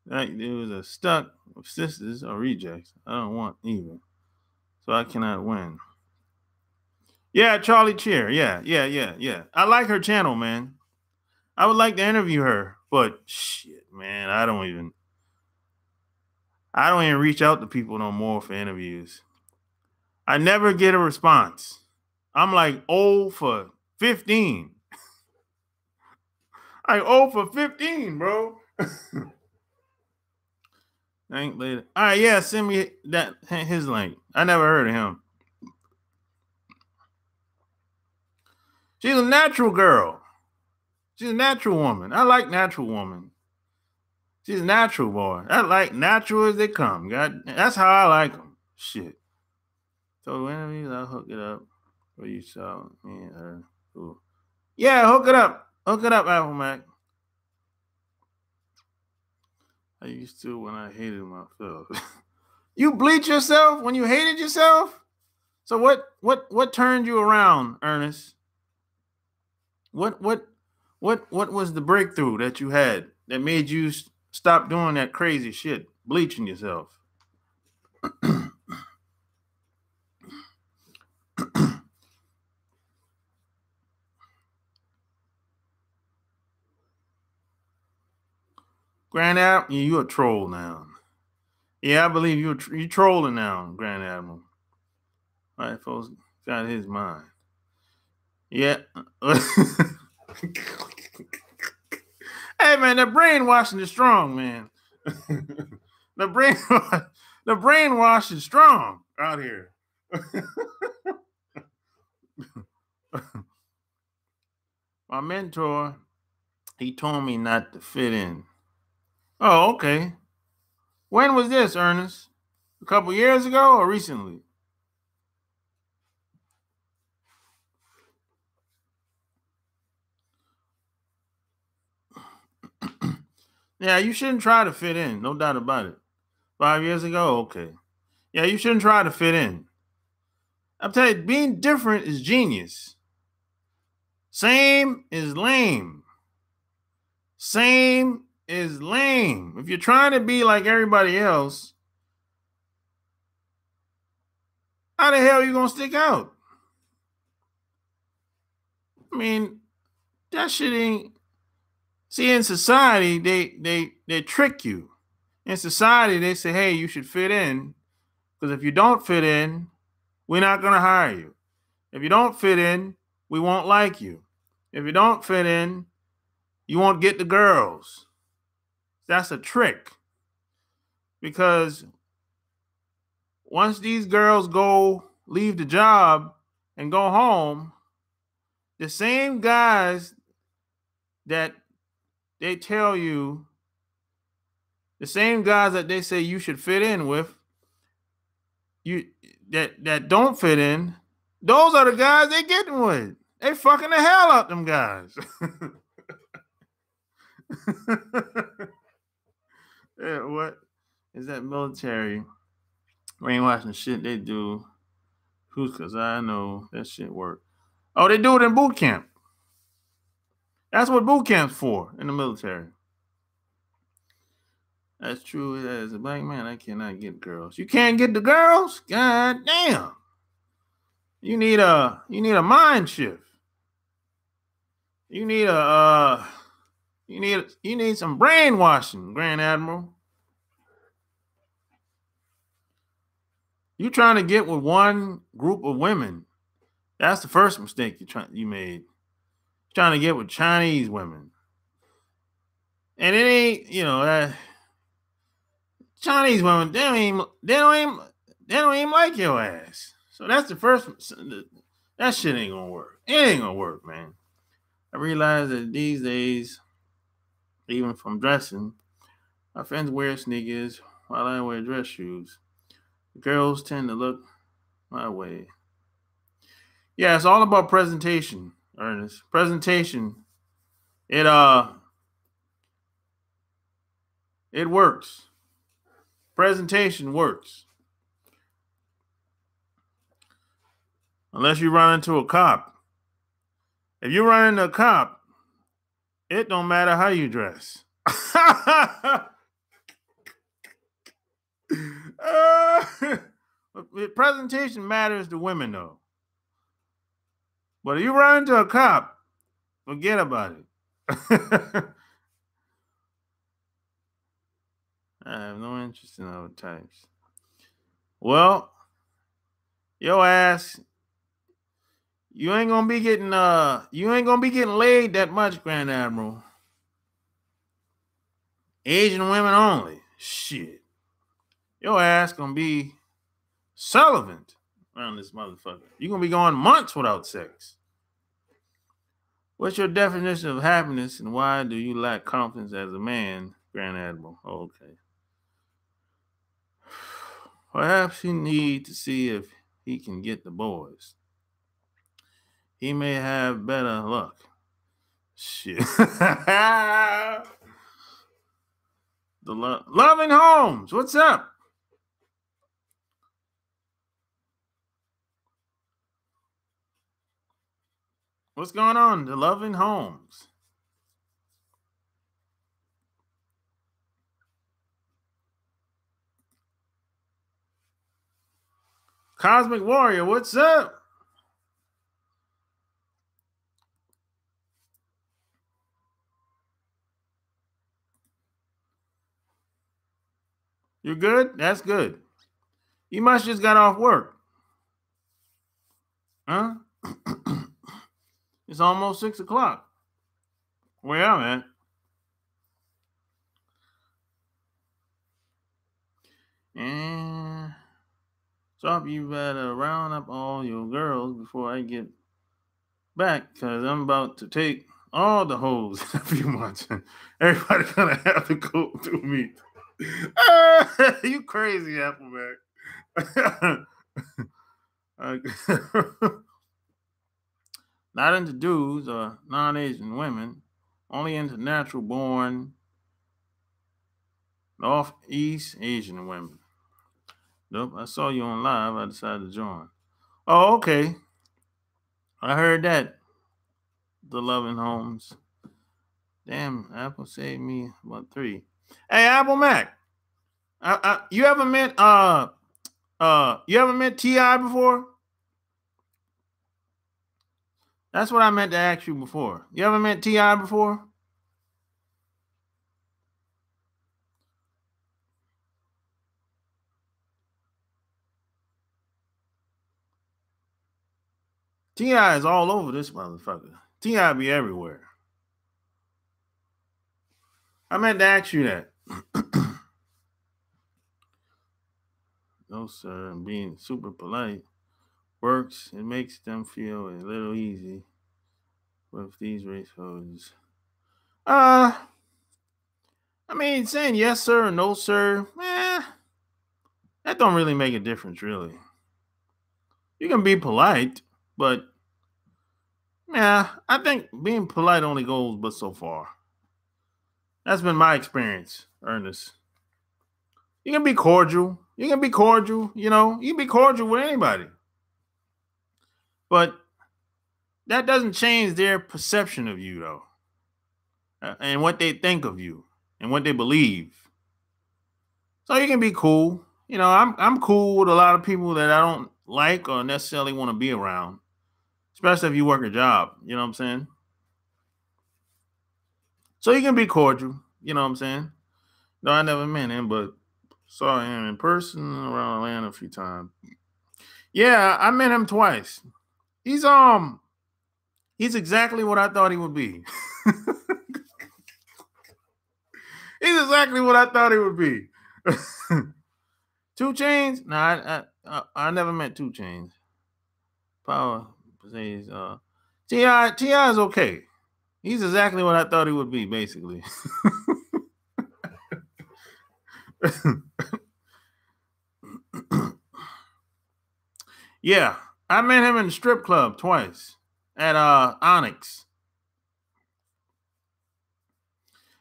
S1: Like there was a stuck of sisters or rejects. I don't want either. So I cannot win. Yeah, Charlie Cheer. Yeah. I like her channel, man. I would like to interview her, but shit, man, I don't even reach out to people no more for interviews. I never get a response. I'm like 0 for 15. Like 0 for 15, bro. Thank later. All right, yeah, send me his link. I never heard of him. She's a natural girl. She's a natural woman. I like natural woman. She's a natural boy. I like natural as they come. God, that's how I like them. Shit. So interviews, I'll hook it up. What you saw me and her. Ooh. Yeah, hook it up. Hook it up, Apple Mac. I used to when I hated myself. You bleach yourself when you hated yourself? So what turned you around, Ernest? What was the breakthrough that you had that made you stop doing that crazy shit, bleaching yourself? Grand Admiral, you a troll now. Yeah, I believe you trolling now, Grand Admiral. All right, folks, got his mind. Yeah. Hey, man, the brainwashing is strong, man. the brainwash is strong out here. My mentor, he told me not to fit in. Oh, okay. When was this, Ernest? A couple years ago or recently? Yeah, you shouldn't try to fit in. No doubt about it. 5 years ago? Okay. Yeah, you shouldn't try to fit in. I'm telling you, being different is genius. Same is lame. Same is lame. If you're trying to be like everybody else, how the hell are you going to stick out? I mean, that shit ain't... See, in society, they trick you. In society, they say, hey, you should fit in, because if you don't fit in, we're not going to hire you. If you don't fit in, we won't like you. If you don't fit in, you won't get the girls. That's a trick. Because once these girls leave the job and go home, the same guys that they tell you, the same guys that they say you should fit in with, that don't fit in, those are the guys they getting with. They fucking the hell out them guys. Yeah, what is that military brainwashing shit they do? Because I know that shit work. Oh, they do it in boot camp. That's what boot camp's for in the military. That's true. As a black man, I cannot get girls. You can't get the girls? God damn. You need a mind shift. You need some brainwashing, Grand Admiral. You trying to get with one group of women. That's the first mistake you made. You're trying to get with Chinese women. And it ain't, Chinese women, they don't even like your ass. So that's the first. That shit ain't gonna work. It ain't gonna work, man. I realize that these days, even from dressing, my friends wear sneakers while I wear dress shoes. Girls tend to look my way. Yeah, it's all about presentation, Ernest. Presentation. It works. Presentation works. Unless you run into a cop. If you run into a cop, it don't matter how you dress. Presentation matters to women, though. But if you run into a cop, forget about it. I have no interest in other types. Well, your ass, you ain't gonna be getting laid that much, Grand Admiral. Asian women only. Shit. Your ass gonna be celibate around this motherfucker. You're gonna be going months without sex. What's your definition of happiness, and why do you lack confidence as a man, Grand Admiral? Oh, okay. Perhaps you need to see if he can get the boys. He may have better luck. Shit. The Loving Homes, what's up? What's going on? The Loving Homes. Cosmic Warrior, what's up? You good? That's good. You must just got off work. Huh? It's almost 6 o'clock. Where I'm at. And so you better round up all your girls before I get back, because I'm about to take all the hoes in a few months. Everybody's gonna have to go through me. You crazy, Appleback. Not into dudes or non-Asian women, only into natural-born Northeast Asian women. Nope, I saw you on live. I decided to join. Oh, okay. I heard that. The Loving Homes. Damn, Apple saved me about 3. Hey, Apple Mac. You ever met T.I. before? That's what I meant to ask you before. You ever met T.I. before? T.I. is all over this motherfucker. T.I. be everywhere. I meant to ask you that. No, sir. Being super polite works. It makes them feel a little easy with these race hoes. I mean, saying yes, sir, or no, sir, that don't really make a difference, really. You can be polite, but I think being polite only goes but so far. That's been my experience, Ernest. You can be cordial. You can be cordial, you can be cordial with anybody. But that doesn't change their perception of you, though, and what they think of you and what they believe. So you can be cool. I'm cool with a lot of people that I don't like or necessarily want to be around, especially if you work a job. You know what I'm saying? So you can be cordial. You know what I'm saying? No, I never met him, but saw him in person around Atlanta a few times. Yeah, I met him twice. He's exactly what I thought he would be. He's exactly what I thought he would be. 2 Chainz? Nah, I never met 2 Chainz. Power says T.I. is okay. He's exactly what I thought he would be, basically. Yeah, I met him in the strip club twice at Onyx.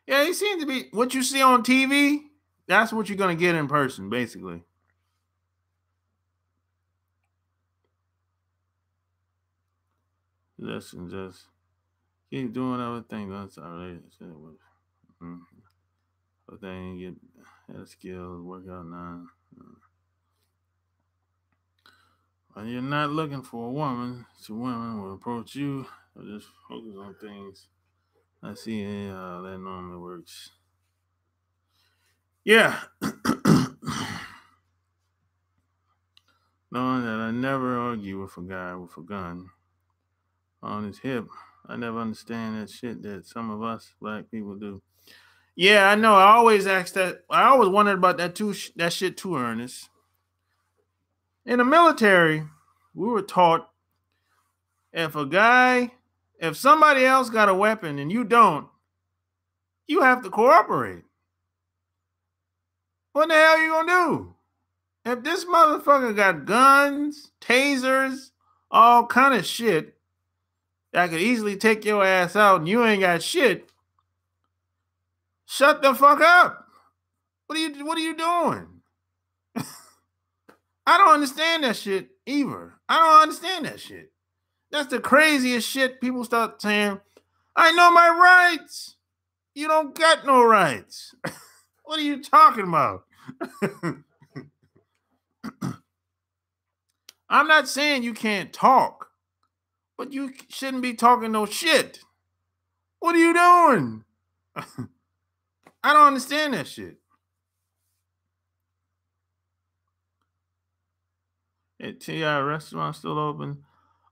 S1: Yeah, he seems to be what you see on TV. That's what you're gonna get in person, basically. Listen, just keep doing everything. That's all right. But then you get skills, work out now. When you're not looking for a woman, so women will approach you or just focus on things. I see how that normally works. Yeah. Knowing that I never argue with a guy with a gun on his hip. I never understand that shit that some of us black people do. Yeah, I know. I always ask that. I always wondered about that too. That shit too, Ernest. In the military, we were taught if somebody else got a weapon and you don't, you have to cooperate. What the hell are you gonna do? If this motherfucker got guns, tasers, all kind of shit that could easily take your ass out and you ain't got shit, shut the fuck up. What are you doing? I don't understand that shit either. I don't understand that shit. That's the craziest shit. People start saying, I know my rights. You don't got no rights. What are you talking about? I'm not saying you can't talk, but you shouldn't be talking no shit. What are you doing? I don't understand that shit. T.I. restaurant still open?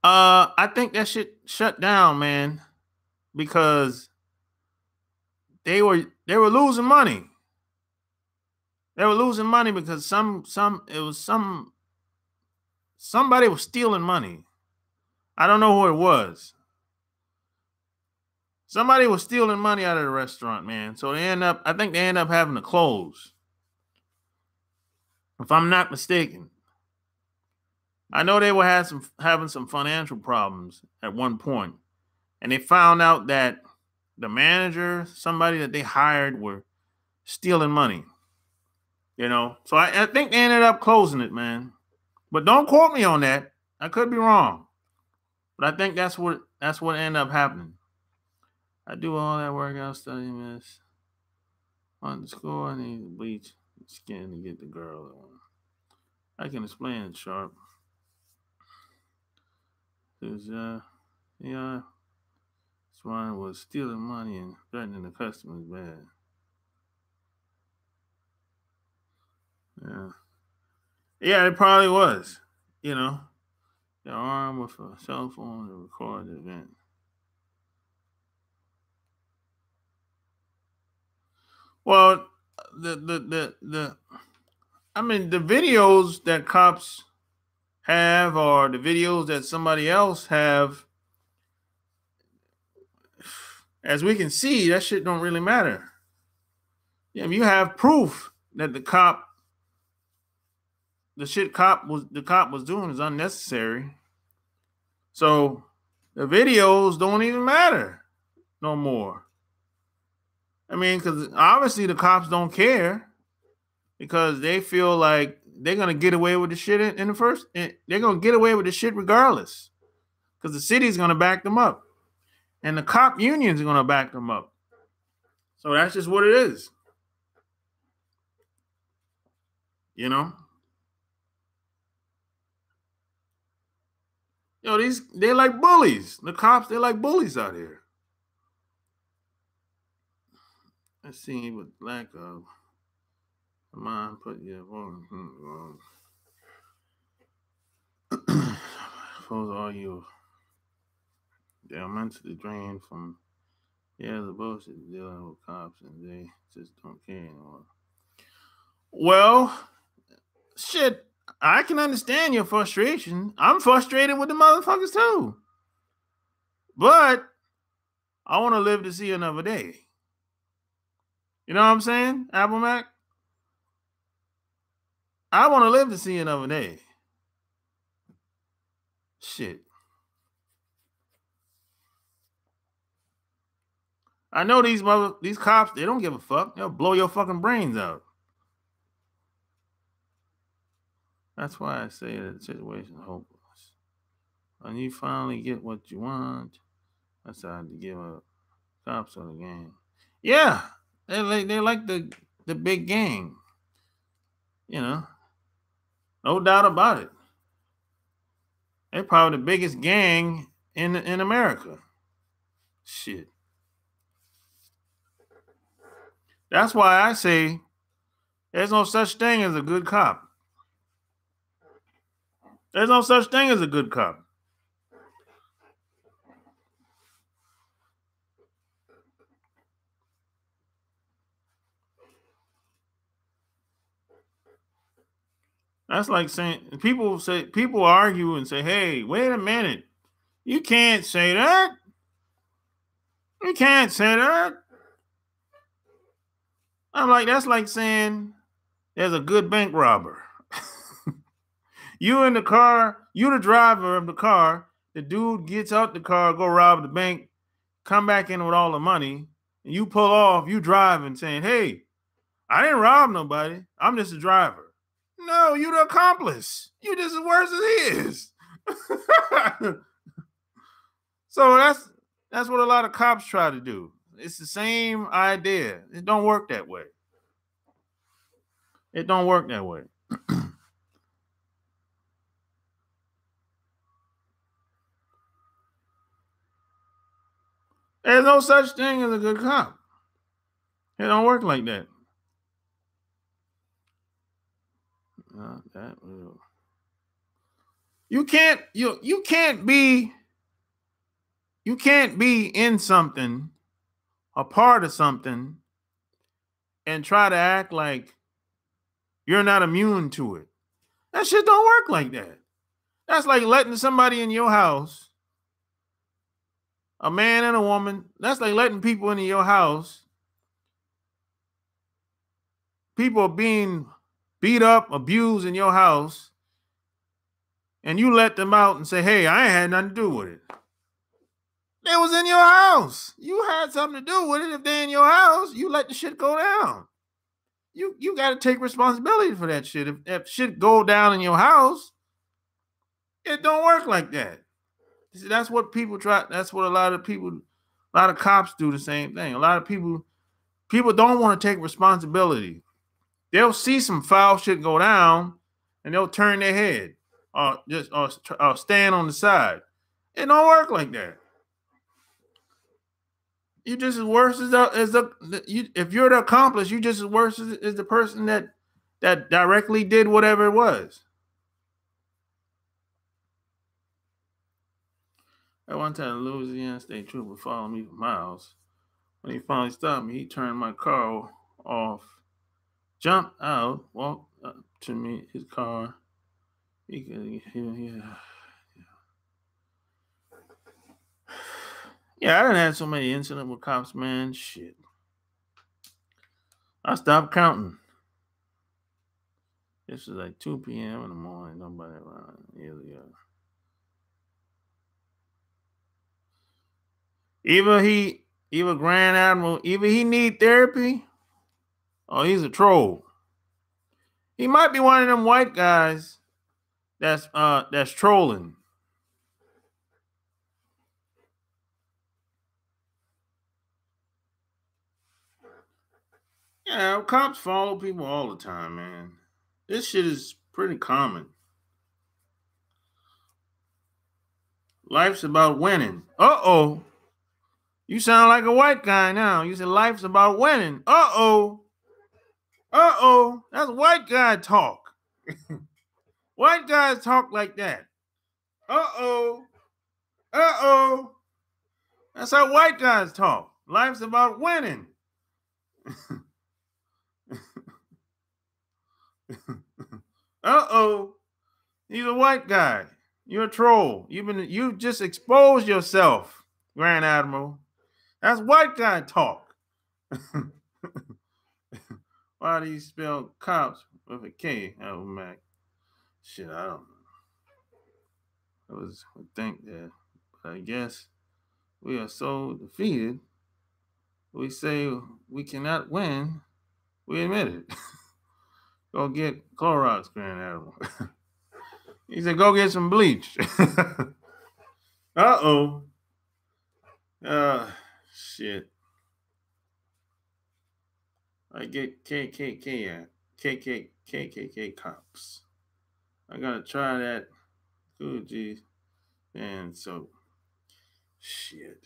S1: I think that shit shut down, man, because they were losing money. They were losing money because somebody was stealing money. I don't know who it was. Somebody was stealing money out of the restaurant, man. So I think they end up having to close. If I'm not mistaken. I know they were having some financial problems at one point. And they found out that the manager, somebody that they hired, were stealing money. So I think they ended up closing it, man. But don't quote me on that. I could be wrong. But I think that's what ended up happening. I do all that workout study, miss. On the score, I need to bleach skin to get the girl on. I can explain it, Sharp. Because, Swan was stealing money and threatening the customers bad. Yeah. Yeah, it probably was, They're armed with a cell phone to record the event. Well, the I mean, the videos that cops have or the videos that somebody else have, as we can see, that shit don't really matter. Yeah, you have proof that the cop was doing is unnecessary. So the videos don't even matter no more. I mean, because obviously the cops don't care because they feel like they're gonna get away with the shit in the first. They're gonna get away with the shit regardless because the city's gonna back them up and the cop unions are gonna back them up. So that's just what it is. You know. They're like bullies. The cops, they're like bullies out here. Let's see what lack of. Come on, put your suppose all you they're mentally drained from the bullshit dealing with cops and they just don't care anymore. Well, shit, I can understand your frustration. I'm frustrated with the motherfuckers too. But I want to live to see another day. You know what I'm saying, Apple Mac? I want to live to see another day. Shit. I know these cops, they don't give a fuck. They'll blow your fucking brains out. That's why I say that the situation is hopeless. When you finally get what you want, that's how to give up. Cops of the gang. Yeah, they like the big gang. You know, no doubt about it. They're probably the biggest gang in America. Shit. That's why I say there's no such thing as a good cop. There's no such thing as a good cop. That's like saying people argue and say, "Hey, wait a minute. You can't say that. You can't say that." I'm like, that's like saying there's a good bank robber. You in the car, you the driver of the car. The dude gets out the car, go rob the bank, come back in with all the money, and you pull off, you driving saying, "Hey, I didn't rob nobody. I'm just a driver." No, you the accomplice. You just as worse as he is. So that's what a lot of cops try to do. It's the same idea. It don't work that way. It don't work that way. There's no such thing as a good cop. It don't work like that. That will. You can't be in something, a part of something, and try to act like you're not immune to it. That shit don't work like that. That's like letting somebody in your house, a man and a woman, that's like letting people into your house. People are being beat up, abused in your house, and you let them out and say, "Hey, I ain't had nothing to do with it." They was in your house. You had something to do with it. If they're in your house, you let the shit go down. You got to take responsibility for that shit. If shit go down in your house, it don't work like that. See, that's what people try. That's what a lot of cops do the same thing. A lot of people don't want to take responsibility. They'll see some foul shit go down and they'll turn their head or stand on the side. It don't work like that. You just as worse if you're the accomplice, you just as worse as the person that directly did whatever it was. At one time, a Louisiana state trooper followed me for miles. When he finally stopped me, he turned my car off, jumped out, walked up to me, his car. Yeah, I done had so many incidents with cops, man. Shit. I stopped counting. This was like 2 p.m. in the morning. Nobody around. Either Grand Admiral, either he need therapy or he's a troll. He might be one of them white guys that's trolling. Yeah, cops follow people all the time, man. This shit is pretty common. Life's about winning. Uh-oh. You sound like a white guy now. You said life's about winning. Uh-oh. Uh-oh. That's white guy talk. White guys talk like that. Uh-oh. Uh-oh. That's how white guys talk. Life's about winning. Uh-oh. He's a white guy. You're a troll. You just exposed yourself, Grand Admiral. That's white guy talk. Why do you spell cops with a K? Oh, Mac. Shit, I don't know. I would think that. But I guess we are so defeated. We say we cannot win. We admit it. Go get Clorox, Grand Admiral. He said, go get some bleach. Uh-oh. Shit. I get KKK cops. I gotta try that. Ooh, geez. And so, shit.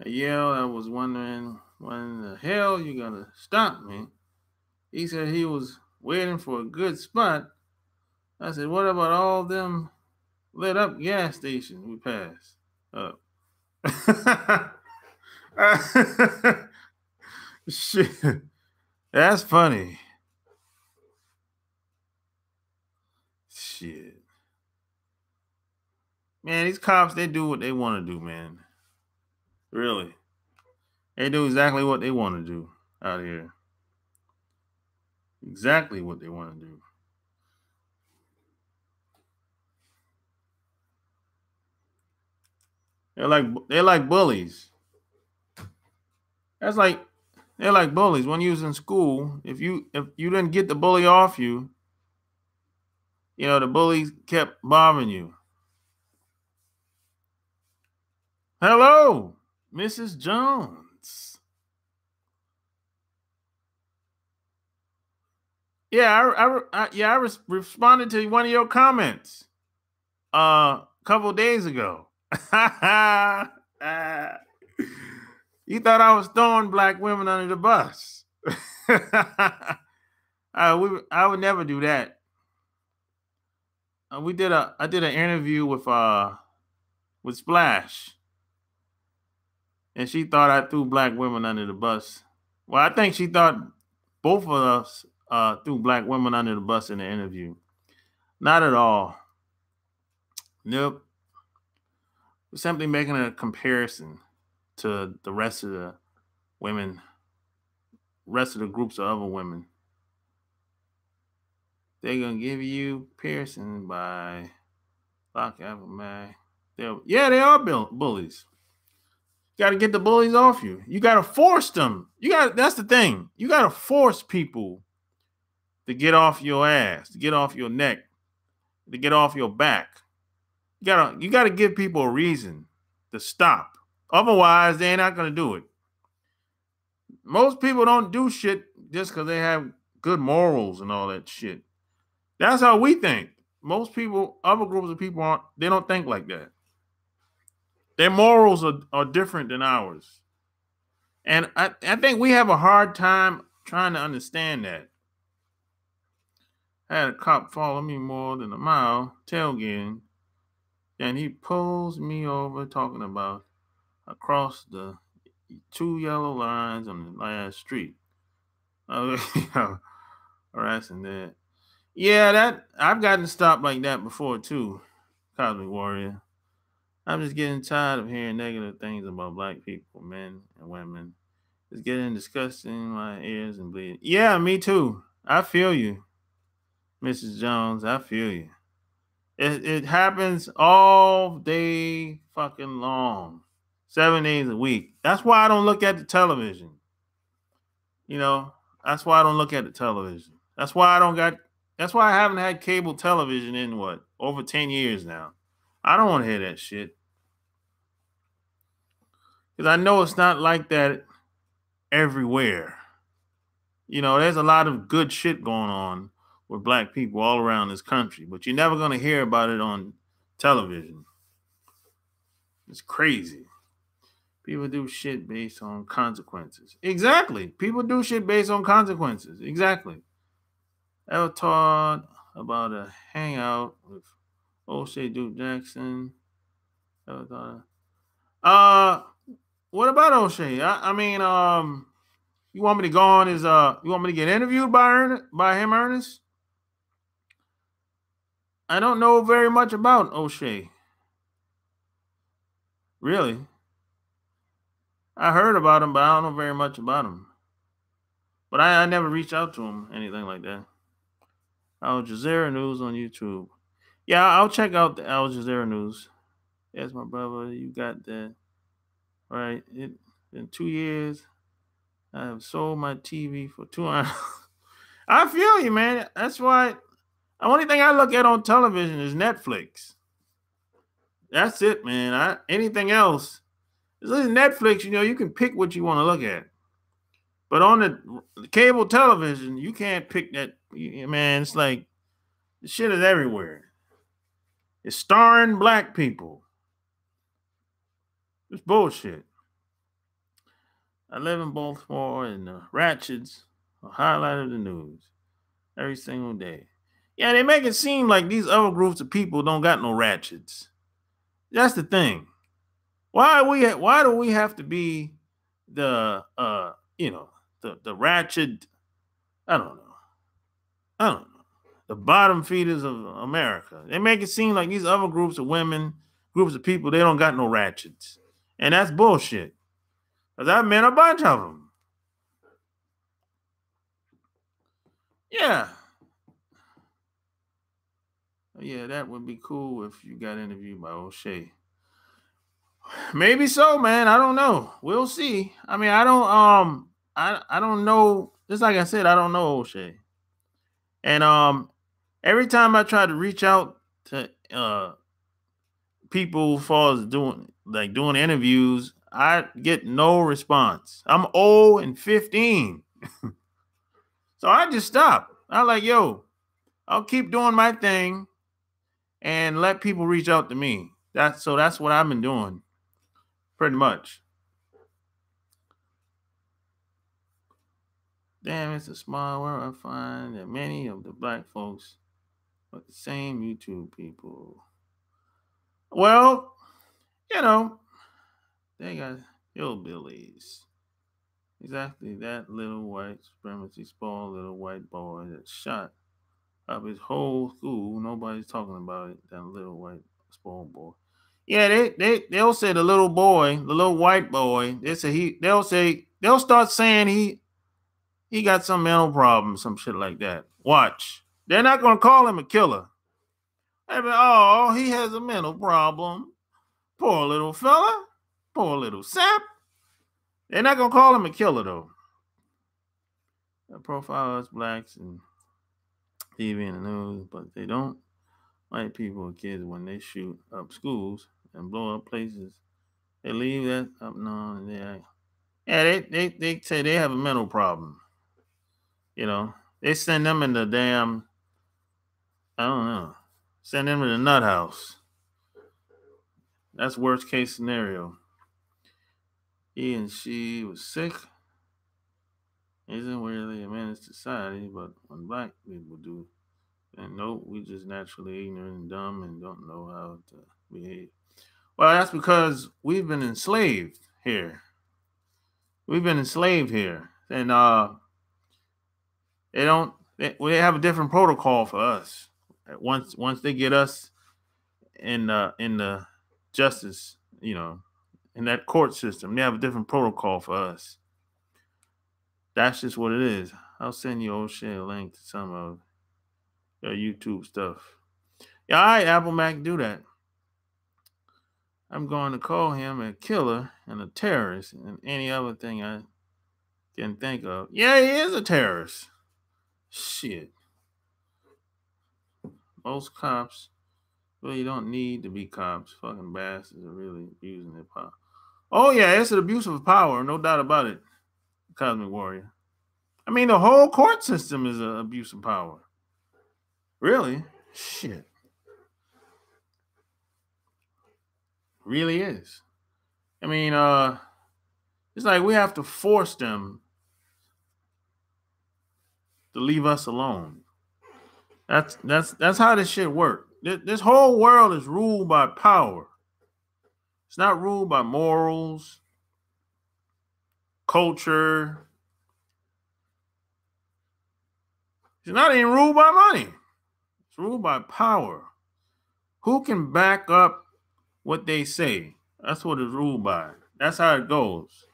S1: I yelled. I was wondering when the hell you gonna stop me. He said he was waiting for a good spot. I said, what about all them lit up gas stations we passed up? Shit. That's funny. Shit. Man, these cops, they do what they want to do, man. Really. They do exactly what they want to do out here. Exactly what they want to do. They're like bullies. They're like bullies. When you was in school, if you didn't get the bully off you, the bullies kept bothering you. Hello, Mrs. Jones. Yeah, I responded to one of your comments a couple days ago. You thought I was throwing black women under the bus. I would never do that. I did an interview with Splash, and she thought I threw black women under the bus. Well, I think she thought both of us threw black women under the bus in the interview. Not at all. Nope. We're simply making a comparison to the rest of the women, rest of the groups of other women. They're gonna give you piercing by Lock Mac. They are bullies. You got to get the bullies off you. You got to force them. That's the thing. You got to force people to get off your ass, to get off your neck, to get off your back. You got to give people a reason to stop. Otherwise, they're not going to do it. Most people don't do shit just because they have good morals and all that shit. That's how we think. Most people, other groups of people, they don't think like that. Their morals are different than ours. And I think we have a hard time trying to understand that. I had a cop follow me more than a mile tailgating, and he pulls me over talking about across the 2 yellow lines on the last street. Harassing that. Yeah, that I've gotten stopped like that before too, Cosmic Warrior. I'm just getting tired of hearing negative things about black people, men and women. It's getting disgusting in my ears and bleeding. Yeah, me too. I feel you, Mrs. Jones. I feel you. It happens all day fucking long, 7 days a week. That's why I don't look at the television. You know, that's why I don't look at the television. That's why I haven't had cable television in what, over 10 years now. I don't want to hear that shit. Because I know it's not like that everywhere. You know, there's a lot of good shit going on with black people all around this country, but you're never going to hear about it on television. It's crazy. People do shit based on consequences. Exactly. People do shit based on consequences. Exactly. Ever taught about a hangout with O'Shea Duke Jackson? Ever thought? What about O'Shea? I mean, you want me to go on his? You want me to get interviewed by him, Ernest? I don't know very much about O'Shea. Really, I heard about him, but I don't know very much about him. But I never reached out to him, anything like that. Al Jazeera News on YouTube. Yeah, I'll check out the Al Jazeera News. Yes, my brother, you got that right. In 2 years, I have sold my TV for $200. I feel you, man. That's why the only thing I look at on television is Netflix. That's it, man. Anything else, it's like Netflix. You know, you can pick what you want to look at, but on the cable television, you can't pick that. Man, it's like the shit is everywhere. It's starring black people. It's bullshit. I live in Baltimore, and the ratchets are highlight of the news every single day. Yeah, they make it seem like these other groups of people don't got no ratchets. That's the thing. Why do we have to be the the ratchet? I don't know. I don't know. The bottom feeders of America. They make it seem like these other groups of women, groups of people, they don't got no ratchets. And that's bullshit. Because I've met a bunch of them. Yeah. Yeah, that would be cool if you got interviewed by O'Shea. Maybe so, man. I don't know. We'll see. I mean, I don't know. Just like I said, I don't know O'Shea. And every time I try to reach out to people as far as doing interviews, I get no response. I'm 0 and 15. So I just stop. I'm like, yo, I'll keep doing my thing and let people reach out to me. That's what I've been doing. Pretty much. Damn, it's a small world. I find that many of the black folks are the same YouTube people. Well, you know, they got hillbillies. Exactly that little white supremacy spoiled little white boy that shot up his whole school. Nobody's talking about it. That little white spoiled boy. Yeah, they'll say the little boy, the little white boy. They'll start saying he got some mental problem, some shit like that. Watch. They're not gonna call him a killer. They'll be, oh, he has a mental problem. Poor little fella. Poor little sap. They're not gonna call him a killer though. They profile us blacks and TV and the news, but they don't. White people or kids, when they shoot up schools and blow up places, they leave that up known and they say they have a mental problem. You know, they send them in the damn, I don't know, send them to the nut house. That's worst case scenario. He and she was sick. Isn't really a menace to society, but when black people do, and no, we just naturally ignorant and dumb and don't know how to behave. Well, that's because we've been enslaved here. We've been enslaved here, and they don't. They have a different protocol for us. Once they get us in the justice, in that court system, they have a different protocol for us. That's just what it is. I'll send you O'Shea a link to some of your YouTube stuff. Yeah, all right, Apple Mac, do that. I'm going to call him a killer and a terrorist and any other thing I can think of. Yeah, he is a terrorist. Shit. Most cops really don't need to be cops. Fucking bastards are really abusing their power. Oh, yeah, it's an abuse of power. No doubt about it, Cosmic Warrior. I mean, the whole court system is an abuse of power. Really? Shit. Really is. I mean, it's like we have to force them to leave us alone. That's how this shit works. This whole world is ruled by power. It's not ruled by morals, culture. It's not even ruled by money. It's ruled by power. Who can back up what they say? That's what it's ruled by. That's how it goes.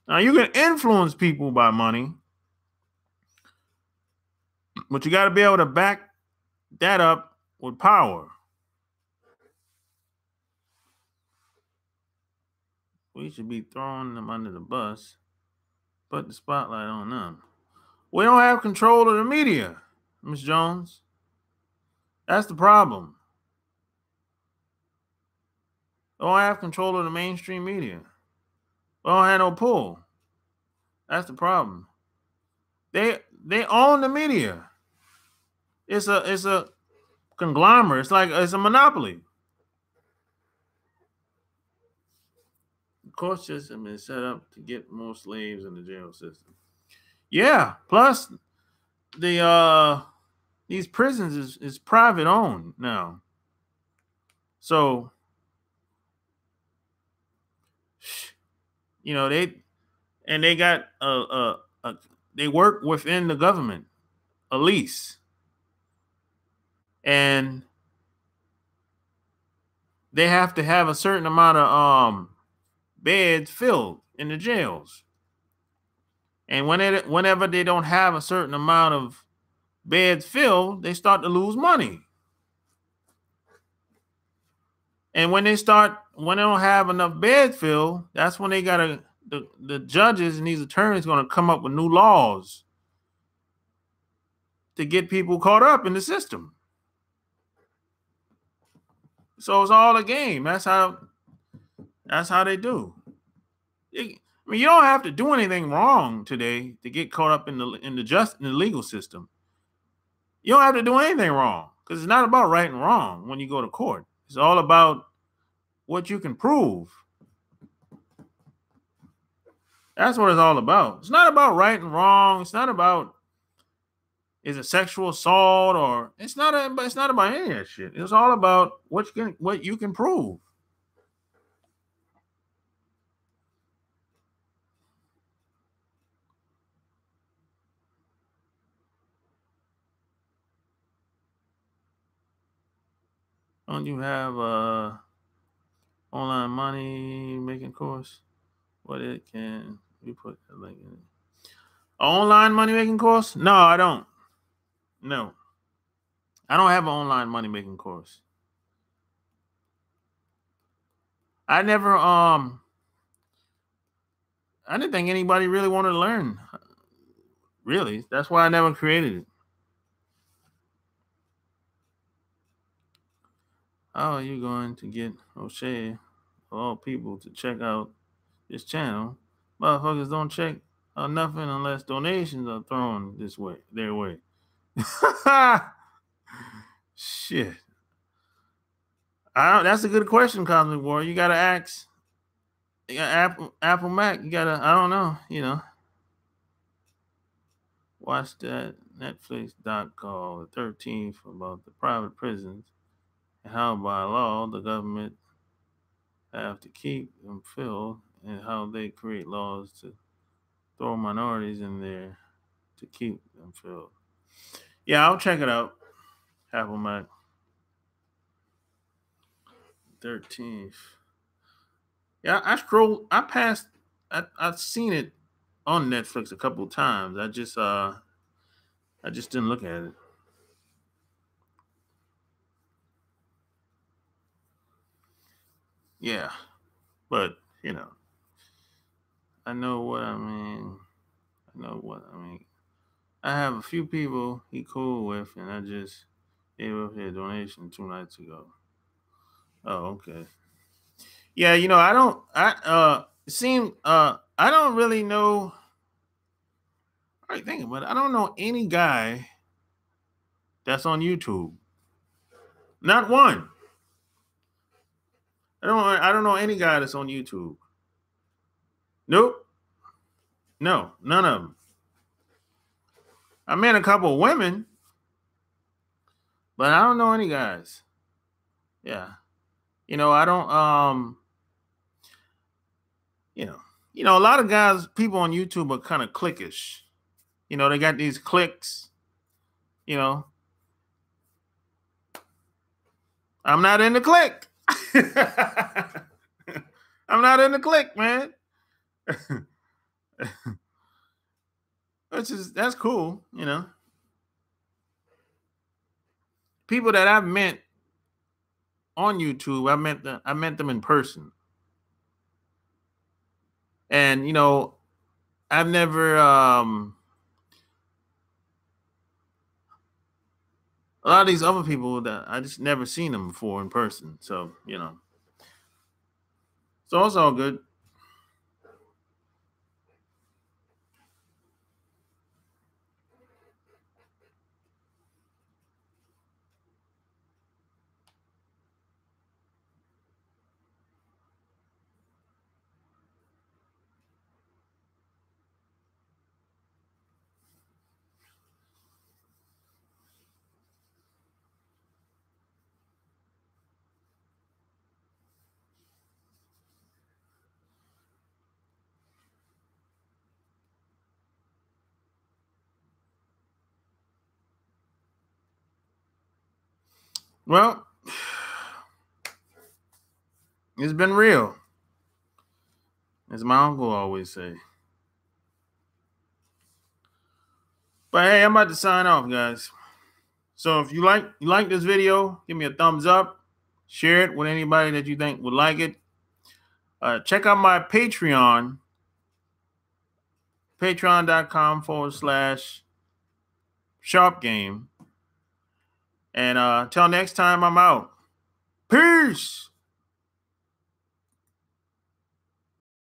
S1: Now, you can influence people by money, but you got to be able to back that up with power. We should be throwing them under the bus, put the spotlight on them. We don't have control of the media, Ms. Jones. That's the problem. We don't have control of the mainstream media. We don't have no pull. That's the problem. They own the media. It's a conglomerate. It's a monopoly. The court system is set up to get more slaves in the jail system. Yeah. Plus, these prisons is private owned now. So, they got they work within the government, a lease, and they have to have a certain amount of beds filled in the jails. And whenever they don't have a certain amount of beds filled, they start to lose money. And when they don't have enough beds filled, that's when they gotta the judges and these attorneys gonna come up with new laws to get people caught up in the system. So it's all a game. That's how they do. You don't have to do anything wrong today to get caught up in the legal system. You don't have to do anything wrong because it's not about right and wrong when you go to court. It's all about what you can prove. That's what it's all about. It's not about right and wrong. It's not about is it sexual assault or it's not about any of that shit. It's all about what you can prove. Don't you have online money making course? What it can we put a link in it? Online money making course? No, I don't. No. I don't have an online money making course. I never I didn't think anybody really wanted to learn. Really. That's why I never created it. How are you going to get O'Shea of all people to check out this channel? Motherfuckers don't check out nothing unless donations are thrown their way. Shit. That's a good question, Cosmic War. You gotta ask, Apple Mac, you gotta, I don't know, you know. Watch that Netflix doc called The 13th about the private prisons and how by law the government have to keep them filled and how they create laws to throw minorities in there to keep them filled. Yeah, I'll check it out. Apple Mac 13th. Yeah, I passed, I've seen it on Netflix a couple of times. I just didn't look at it. Yeah, but you know, I know what I mean. I know what I mean. I have a few people he cool with, and I just gave up his donation 2 nights ago. Oh, okay. Yeah, you know, I don't. It seemed I don't really know. I think about it. I don't know any guy that's on YouTube. Not one. I don't know any guy that's on YouTube. Nope. No, none of them. I met a couple of women, but I don't know any guys. Yeah. You know, I don't you know, a lot of guys, people on YouTube are kind of cliquish. You know, they got these cliques, you know. I'm not in the clique. I'm not in the clique, man. That's cool, you know. People that I've met on YouTube, I met them in person. And you know, I've never a lot of these other people that I just never seen them before in person. So, you know. So it's all good. Well, it's been real, as my uncle always say. But hey, I'm about to sign off, guys. So if you like this video, give me a thumbs up, share it with anybody that you think would like it. Check out my Patreon, patreon.com/sharp game. And until next time, I'm out. Peace.